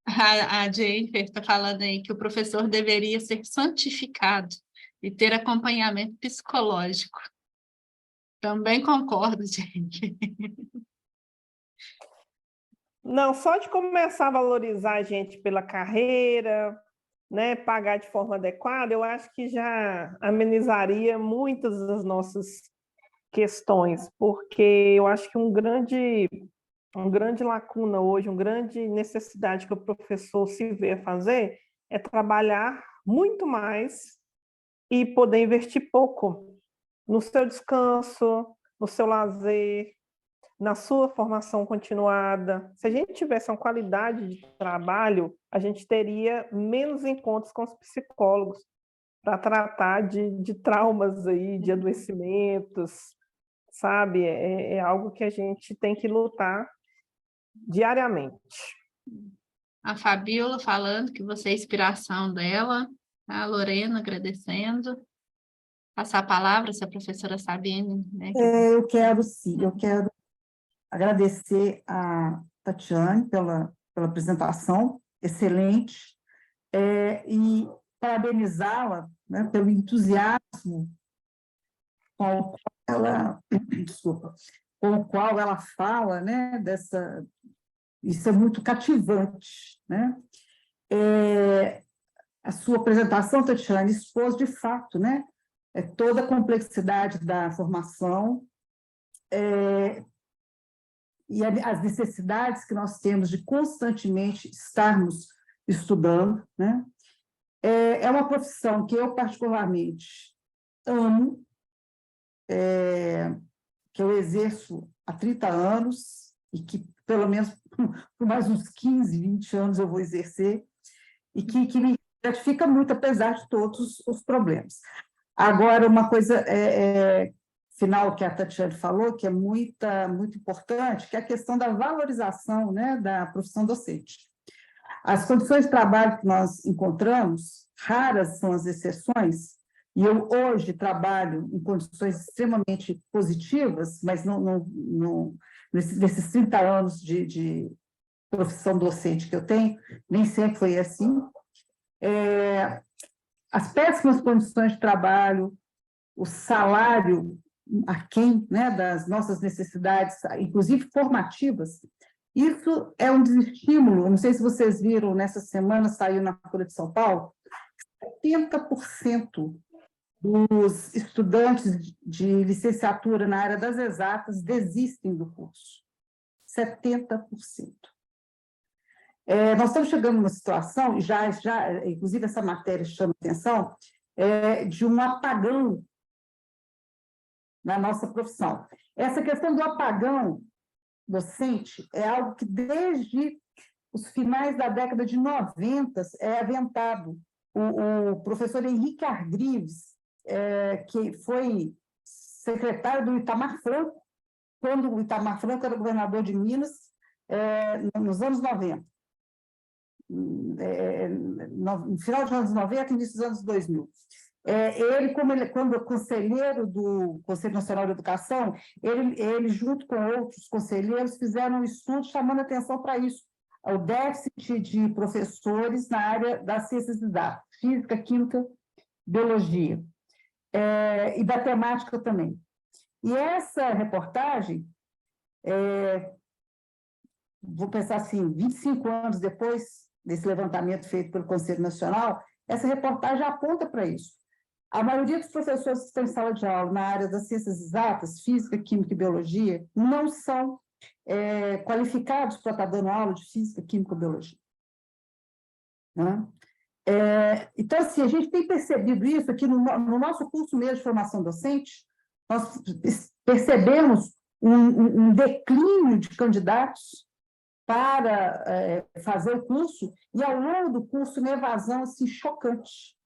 Speaker 1: A Jennifer está falando aí que o professor deveria ser santificado e ter acompanhamento psicológico. Também concordo, gente.
Speaker 2: Não, só de começar a valorizar a gente pela carreira, né, pagar de forma adequada, eu acho que já amenizaria muitas das nossas questões, porque eu acho que um grande lacuna hoje, uma grande necessidade que o professor se vê a fazer é trabalhar muito mais e poder investir pouco no seu descanso, no seu lazer, na sua formação continuada. Se a gente tivesse uma qualidade de trabalho, a gente teria menos encontros com os psicólogos para tratar de traumas aí, de adoecimentos, sabe? É algo que a gente tem que lutar diariamente.
Speaker 1: A Fabiola falando que você é a inspiração dela, a Lorena agradecendo. passar a palavra, se a professora Sabine, né?
Speaker 4: Eu quero, sim, eu quero agradecer a Tatiane pela apresentação, excelente, e parabenizá-la, né, pelo entusiasmo com o qual ela, desculpa, com o qual ela fala, né, isso é muito cativante, né? A sua apresentação, Tatiane, expôs de fato, né, toda a complexidade da formação, e as necessidades que nós temos de constantemente estarmos estudando, né? É uma profissão que eu particularmente amo, que eu exerço há 30 anos e que pelo menos por mais uns 15, 20 anos eu vou exercer, e que me gratifica muito, apesar de todos os problemas. Agora, uma coisa final que a Tatiane falou, que é muito importante, que é a questão da valorização, né, da profissão docente. As condições de trabalho que nós encontramos, raras são as exceções, e eu hoje trabalho em condições extremamente positivas, mas nesses 30 anos de profissão docente que eu tenho, nem sempre foi assim. As péssimas condições de trabalho, o salário aquém, né, das nossas necessidades, inclusive formativas, isso é um desestímulo. Não sei se vocês viram, nessa semana saiu na Folha de São Paulo, 70% dos estudantes de licenciatura na área das exatas desistem do curso. 70%. Nós estamos chegando numa situação, inclusive essa matéria chama atenção, de um apagão na nossa profissão. Essa questão do apagão docente é algo que, desde os finais da década de 90, é aventado. O professor Henrique Argrives, que foi secretário do Itamar Franco, quando o Itamar Franco era governador de Minas, nos anos 90. No final dos anos 90 e início dos anos 2000. Quando conselheiro do Conselho Nacional de Educação, ele, junto com outros conselheiros, fizeram um estudo chamando atenção para isso, o déficit de professores na área das ciências exatas, física, química, biologia, e da temática também. E essa reportagem, vou pensar assim, 25 anos depois desse levantamento feito pelo Conselho Nacional, essa reportagem aponta para isso. A maioria dos professores que estão em sala de aula na área das ciências exatas, física, química e biologia, não são qualificados para estar dando aula de física, química e biologia. Né? Então, assim, a gente tem percebido isso aqui no nosso curso mesmo de formação docente, nós percebemos um declínio de candidatos para fazer o curso, e ao longo do curso uma evasão assim, chocante.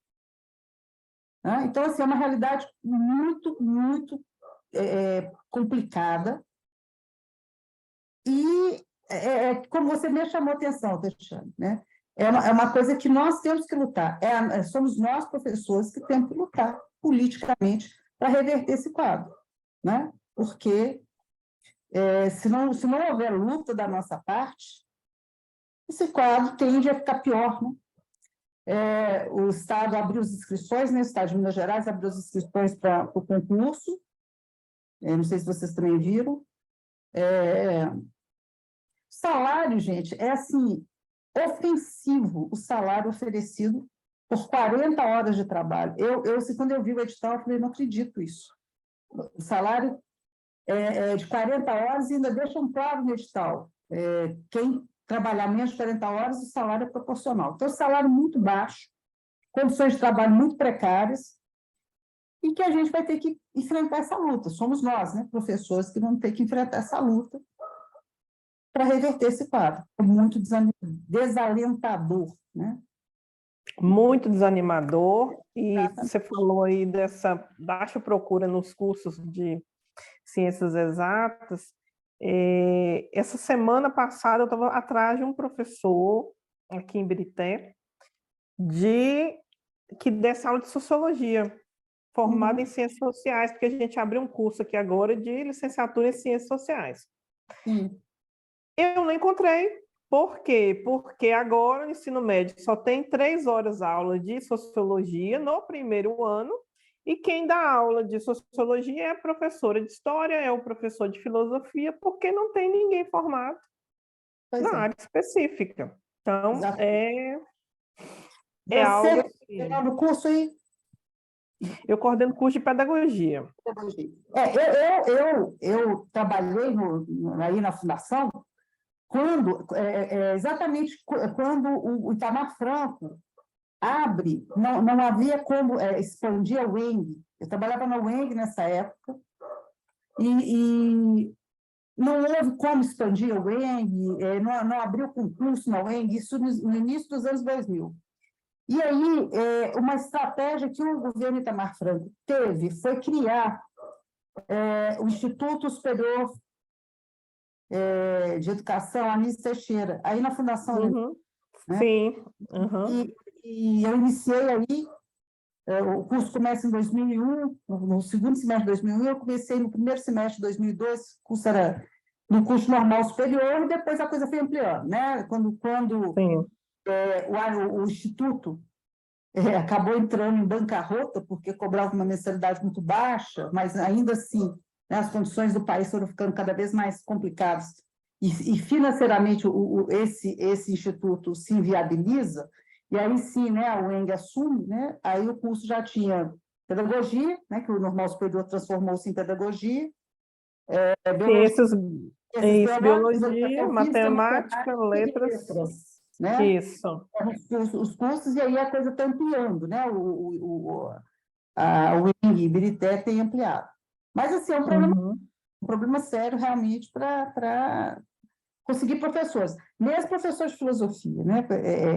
Speaker 4: Então, assim, é uma realidade muito, muito complicada, e como você mesmo chamou a atenção, Tatiane, né? É uma coisa que nós temos que lutar, somos nós, professores, que temos que lutar politicamente para reverter esse quadro, né? Porque se não houver luta da nossa parte, esse quadro tende a ficar pior, né? O Estado abriu as inscrições, né? O Estado de Minas Gerais abriu as inscrições para o concurso, não sei se vocês também viram. Salário, gente, é assim, ofensivo o salário oferecido por 40 horas de trabalho. Quando eu vi o edital, eu falei, não acredito isso. O salário de 40 horas e ainda deixam claro no edital. Quem trabalhar menos de 40 horas, o salário é proporcional. Então, salário muito baixo, condições de trabalho muito precárias, e que a gente vai ter que enfrentar essa luta. Somos nós, né, professores, que vamos ter que enfrentar essa luta para reverter esse quadro. É muito desalentador, né?
Speaker 2: Muito desanimador, e você falou aí dessa baixa procura nos cursos de ciências exatas. Essa semana passada eu estava atrás de um professor aqui em Birité que desse aula de sociologia, formado em Ciências Sociais, porque a gente abriu um curso aqui agora de licenciatura em Ciências Sociais.
Speaker 4: Sim.
Speaker 2: Eu não encontrei. Por quê? Porque agora o ensino médio só tem 3 horas aula de Sociologia no primeiro ano, e quem dá aula de Sociologia é a professora de História, é o professor de Filosofia, porque não tem ninguém formado
Speaker 4: Pois
Speaker 2: na
Speaker 4: é.
Speaker 2: área específica. Então,
Speaker 4: Exato.
Speaker 2: é algo
Speaker 4: Você
Speaker 2: assim.
Speaker 4: pegando o curso aí?
Speaker 2: Eu coordeno curso de pedagogia.
Speaker 4: Eu trabalhei aí na fundação quando, exatamente quando o Itamar Franco abre, não havia como expandir a UENG. Eu trabalhava na UENG nessa época, e não houve como expandir a UENG, não abriu concurso na UENG, isso no início dos anos 2000. E aí, uma estratégia que o governo Itamar Franco teve foi criar o Instituto Superior de Educação Anísio Teixeira, aí na Fundação Anísio, né?
Speaker 2: Sim. Uhum.
Speaker 4: E eu iniciei aí, o curso começa em 2001, no segundo semestre de 2001, eu comecei no primeiro semestre de 2002, o curso era no curso normal superior, e depois a coisa foi ampliando, né? Quando
Speaker 2: Sim.
Speaker 4: o Instituto acabou entrando em bancarrota, porque cobrava uma mensalidade muito baixa, mas ainda assim, né, as condições do país foram ficando cada vez mais complicadas, e financeiramente esse instituto se inviabiliza, e aí sim, né, a UENG assume, né, aí o curso já tinha pedagogia, né, que o normal superior transformou-se em pedagogia,
Speaker 2: Ciências,
Speaker 4: ciências biológicas,
Speaker 2: biologia,
Speaker 4: educação física,
Speaker 2: matemática,
Speaker 4: matemática e
Speaker 2: letras.
Speaker 4: letras, né?
Speaker 2: Isso.
Speaker 4: Os cursos, e aí a coisa está ampliando, né? A UENG Ibirité tem ampliado. Mas, assim, é
Speaker 2: Uhum.
Speaker 4: um problema sério, realmente, para conseguir professores. Mesmo professores de filosofia, né?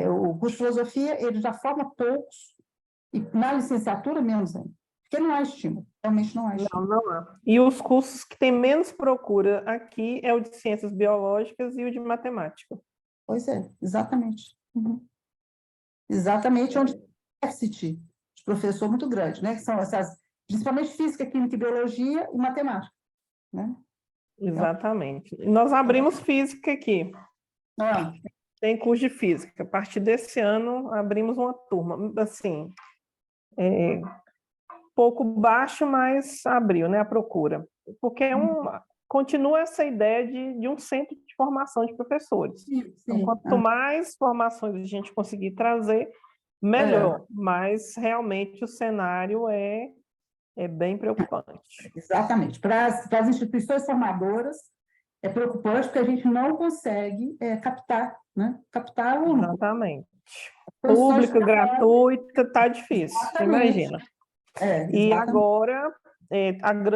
Speaker 4: O curso de filosofia, ele já forma poucos, e na licenciatura, menos ainda. Porque não há estímulo, realmente não há estímulo.
Speaker 2: Não há. E os cursos que têm menos procura aqui é o de Ciências Biológicas e o de Matemática.
Speaker 4: Pois é, exatamente. Exatamente onde tem déficit de professor muito grande, né? Que são essas, principalmente física, química e biologia e matemática, né?
Speaker 2: Exatamente. E nós abrimos física aqui.
Speaker 4: Ah,
Speaker 2: Tem curso de física. A partir desse ano, abrimos uma turma. Assim, pouco baixo, mas abriu, né, a procura. Porque continua essa ideia de um centro de formação de professores.
Speaker 4: sim,
Speaker 2: Então,
Speaker 4: sim.
Speaker 2: quanto mais formações a gente conseguir trazer, melhor. Mas, realmente, o cenário é bem preocupante.
Speaker 4: Exatamente. Para as instituições formadoras, é preocupante porque a gente não consegue captar, né? Captar aluno.
Speaker 2: Exatamente.
Speaker 4: Condições de
Speaker 2: Pública,
Speaker 4: trabalho.
Speaker 2: gratuita, está difícil, você
Speaker 4: Exatamente.
Speaker 2: imagina. E
Speaker 4: Exatamente.
Speaker 2: agora,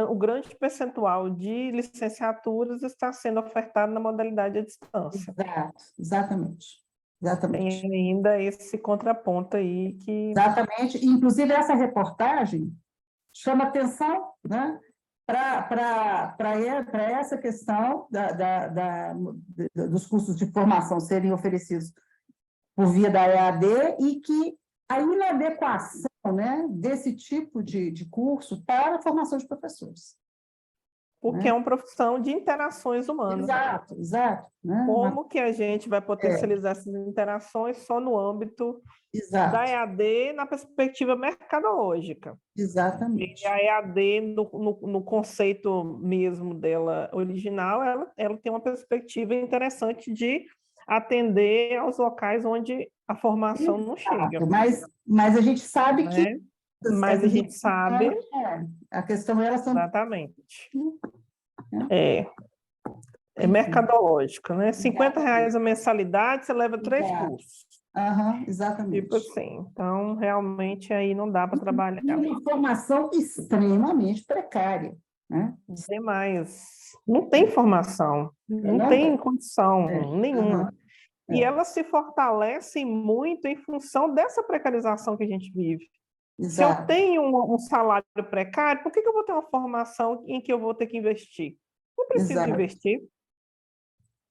Speaker 2: o grande percentual de licenciaturas está sendo ofertado na modalidade à distância.
Speaker 4: Exato, exatamente. Exatamente.
Speaker 2: Tem ainda esse contraponto aí que...
Speaker 4: Exatamente. Inclusive, essa reportagem chama atenção, né, para essa questão dos cursos de formação serem oferecidos por via da EAD, e que a inadequação, né, desse tipo de curso para a formação de professores.
Speaker 2: Porque é uma profissão de interações humanas.
Speaker 4: Exato, exato. Né?
Speaker 2: Como que a gente vai potencializar essas interações só no âmbito da
Speaker 4: Exato,
Speaker 2: EAD na perspectiva mercadológica?
Speaker 4: exatamente.
Speaker 2: E a EAD, no conceito mesmo dela original, ela tem uma perspectiva interessante de atender aos locais onde a formação não chega.
Speaker 4: Mas a gente sabe que
Speaker 2: Né? Mas a gente sabe...
Speaker 4: a questão é elas são...
Speaker 2: Exatamente. É mercadológica, né? R$50 a mensalidade, você leva 3 cursos.
Speaker 4: Exatamente.
Speaker 2: Tipo assim, então realmente aí não dá para trabalhar.
Speaker 4: E uma formação extremamente precária, né?
Speaker 2: Demais. Não tem formação, não tem condição nenhuma. E elas se fortalecem muito em função dessa precarização que a gente vive. Se eu tenho um salário precário, por que eu vou ter uma formação em que eu vou ter que investir? Não preciso investir.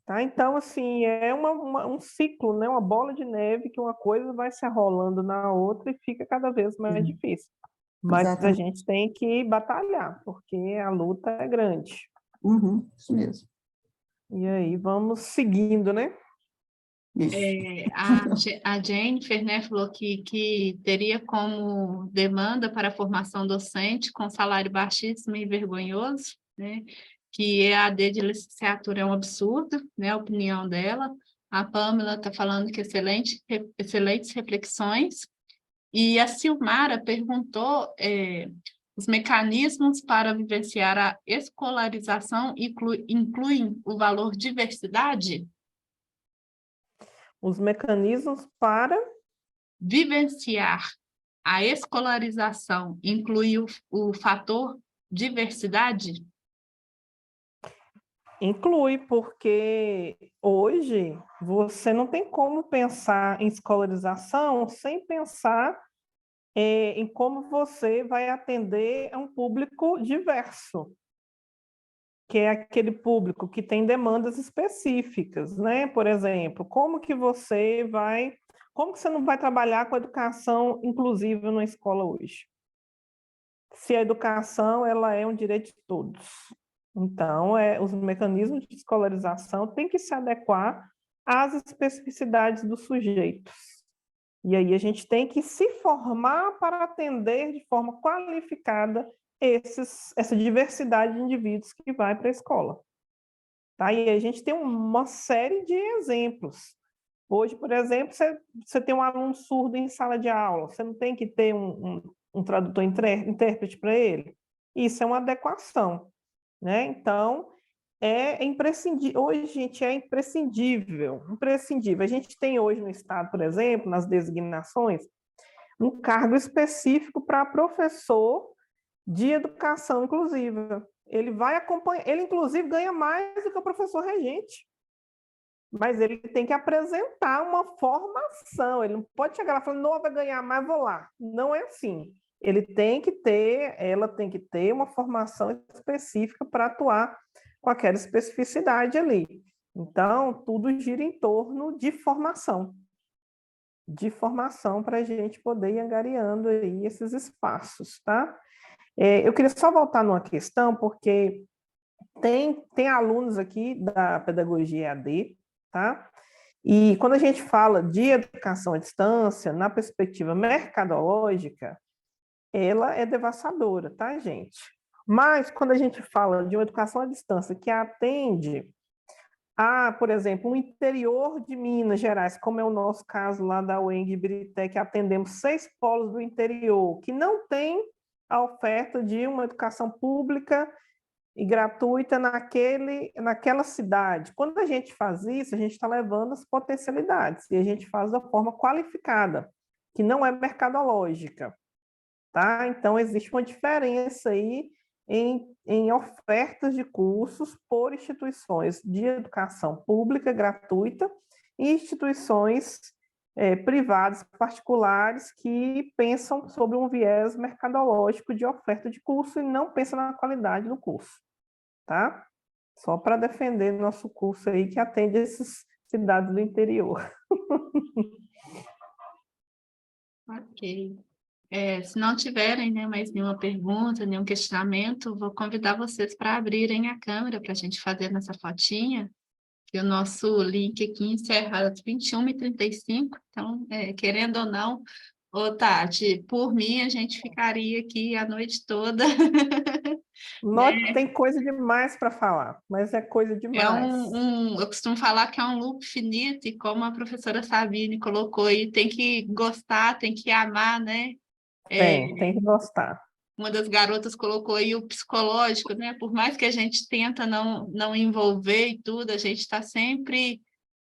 Speaker 2: Tá? Então, assim, é um ciclo, né? Uma bola de neve que uma coisa vai se arrolando na outra e fica cada vez mais difícil. Mas a
Speaker 4: Exatamente.
Speaker 2: gente tem que batalhar, porque a luta é grande.
Speaker 4: Isso mesmo.
Speaker 2: E aí vamos seguindo, né?
Speaker 4: Isso.
Speaker 1: A Jennifer, né, falou que teria como demanda para a formação docente com salário baixíssimo e vergonhoso, né, que EAD de licenciatura é um absurdo, né, a opinião dela. A Pamela está falando que excelentes reflexões. E a Silmara perguntou os mecanismos para vivenciar a escolarização incluem o valor diversidade?
Speaker 2: Os mecanismos para
Speaker 1: Vivenciar a escolarização inclui o fator diversidade?
Speaker 2: inclui, porque hoje você não tem como pensar em escolarização sem pensar em como você vai atender a um público diverso, que é aquele público que tem demandas específicas, né? Por exemplo, como que você não vai trabalhar com educação inclusiva na escola hoje? Se a educação ela é um direito de todos. Então, os mecanismos de escolarização têm que se adequar às especificidades dos sujeitos. E aí a gente tem que se formar para atender de forma qualificada essa diversidade de indivíduos que vai para a escola. Tá? E a gente tem uma série de exemplos. Hoje, por exemplo, você tem um aluno surdo em sala de aula, você não tem que ter um tradutor intérprete para ele? Isso é uma adequação, né? Então, é imprescindível. Hoje, gente, é imprescindível. A gente tem hoje no Estado, por exemplo, nas designações, um cargo específico para professor de educação inclusiva. Ele vai acompanhar, ele inclusive ganha mais do que o professor regente, mas ele tem que apresentar uma formação, ele não pode chegar lá falando, não, vai ganhar mais, vou lá. Não é assim. Ela tem que ter uma formação específica para atuar com aquela especificidade ali. Então, tudo gira em torno de formação para a gente poder ir angariando aí esses espaços, tá? Eu queria só voltar numa questão, porque tem alunos aqui da pedagogia EAD, tá? E quando a gente fala de educação à distância, na perspectiva mercadológica, ela é devastadora, tá, gente? Mas quando a gente fala de uma educação à distância que atende a, por exemplo, o interior de Minas Gerais, como é o nosso caso lá da UENG Ibirité, que atendemos 6 polos do interior, que não tem a oferta de uma educação pública e gratuita naquela cidade. Quando a gente faz isso, a gente está levando as potencialidades, e a gente faz da forma qualificada, que não é mercadológica. Tá? Então, existe uma diferença aí em ofertas de cursos por instituições de educação pública gratuita e instituições privadas, particulares, que pensam sobre um viés mercadológico de oferta de curso e não pensam na qualidade do curso. Tá? Só para defender nosso curso aí que atende essas cidades do interior.
Speaker 1: Ok. Se não tiverem, né, mais nenhuma pergunta, nenhum questionamento, vou convidar vocês para abrirem a câmera para a gente fazer nessa fotinha, que o nosso link aqui encerra às 21h35, então, querendo ou não, ô Tati, por mim a gente ficaria aqui a noite toda.
Speaker 2: Tem coisa demais para falar, mas é coisa demais.
Speaker 1: Eu costumo falar que é um loop finito, e como a professora Sabine colocou aí, tem que gostar, tem que amar, né?
Speaker 2: Tem que gostar.
Speaker 1: Uma das garotas colocou aí o psicológico, né? Por mais que a gente tenta não envolver e tudo, a gente está sempre,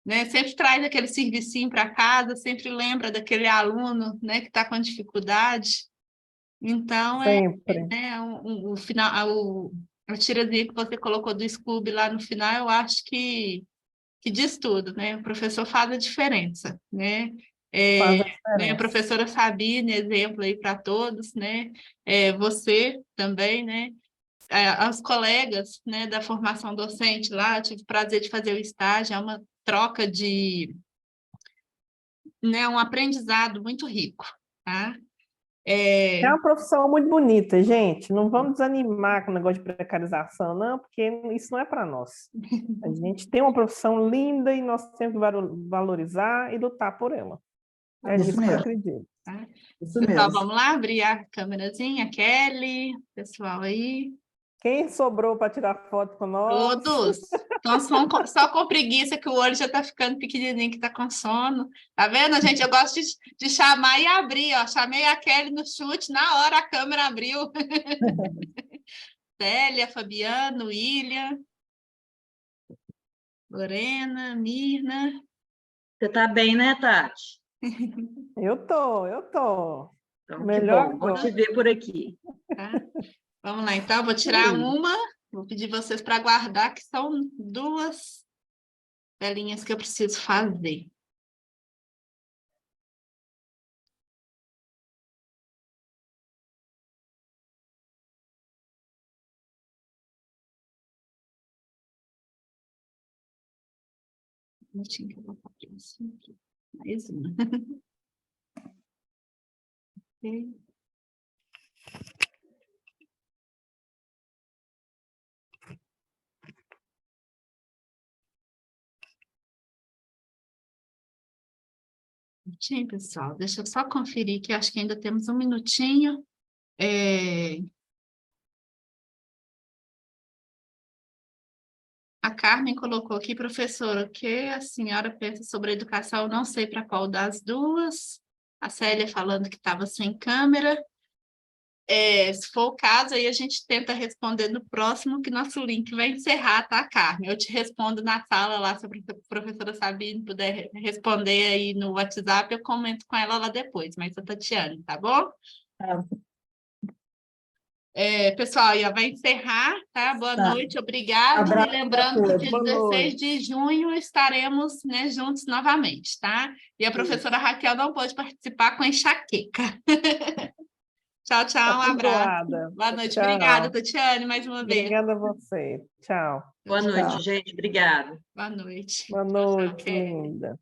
Speaker 1: né? Sempre traz aquele servicinho para casa, sempre lembra daquele aluno, né? Que está com dificuldade. Então,
Speaker 2: Sempre.
Speaker 1: o final, a tirazinha que você colocou do Scooby lá no final, eu acho que diz tudo, né? O professor faz a diferença, né?
Speaker 2: Faz a
Speaker 1: A
Speaker 2: diferença.
Speaker 1: professora Sabine, exemplo aí para todos, né? Você também, né? Aos colegas, né, da formação docente lá, tive o prazer de fazer o estágio, é uma troca de, né, um aprendizado muito rico, tá?
Speaker 2: É uma profissão muito bonita, gente. Não vamos desanimar com o negócio de precarização, não, porque isso não é para nós. A gente tem uma profissão linda e nós temos que valorizar e lutar por ela. É
Speaker 4: Isso
Speaker 2: disso que eu
Speaker 4: mesmo.
Speaker 2: acredito.
Speaker 1: Tá?
Speaker 4: Isso
Speaker 1: Pessoal,
Speaker 4: mesmo.
Speaker 1: vamos lá abrir a câmerazinha, Kelly, pessoal aí.
Speaker 2: Quem sobrou para tirar foto com nós?
Speaker 1: Todos. Então, só com preguiça, que o olho já está ficando pequenininho, que está com sono. Tá vendo, gente? Eu gosto de chamar e abrir, ó. Chamei a Kelly no chute, na hora a câmera abriu. Célia, Fabiano, William, Lorena, Mirna.
Speaker 5: Você está bem, né, Tati?
Speaker 2: Eu tô.
Speaker 5: Então,
Speaker 2: Melhor
Speaker 5: que bom. Vou te
Speaker 2: agora.
Speaker 5: ver por aqui.
Speaker 1: Tá? Vamos lá, então. Vou tirar uma. Vou pedir vocês para guardar, que são 2 telinhas que eu preciso fazer. Um minutinho que eu vou fazer isso aqui. Mais uma. Ok. Minutinho, pessoal. Deixa eu só conferir que eu acho que ainda temos um minutinho. A Carmen colocou aqui, professora, o que a senhora pensa sobre a educação? Eu não sei para qual das duas. A Célia falando que estava sem câmera. Se for o caso, aí a gente tenta responder no próximo, que nosso link vai encerrar, tá, Carmen? Eu te respondo na sala lá, se a professora Sabine puder responder aí no WhatsApp, eu comento com ela lá depois, mas a Tatiane, tá bom?
Speaker 4: Tá.
Speaker 1: Pessoal, aí, ó, vai encerrar, tá? Boa
Speaker 4: Tá.
Speaker 1: noite, obrigada. E
Speaker 4: Abraço a
Speaker 1: lembrando que
Speaker 4: todos.
Speaker 1: dia
Speaker 2: Boa
Speaker 1: 16
Speaker 2: noite.
Speaker 1: de junho estaremos, né, juntos novamente, tá? E a professora Raquel não pôde participar com enxaqueca. Tchau,
Speaker 2: Tá
Speaker 1: tchau, um
Speaker 2: tudo
Speaker 1: abraço.
Speaker 2: zoada.
Speaker 1: Boa noite,
Speaker 2: Tchau.
Speaker 1: obrigada, Tatiane, mais uma vez.
Speaker 2: Obrigada a você. Tchau.
Speaker 5: Boa noite, gente. Obrigada.
Speaker 1: Boa noite.
Speaker 2: Boa
Speaker 1: Tchau, tchau,
Speaker 2: noite,
Speaker 1: Kelly.
Speaker 2: linda.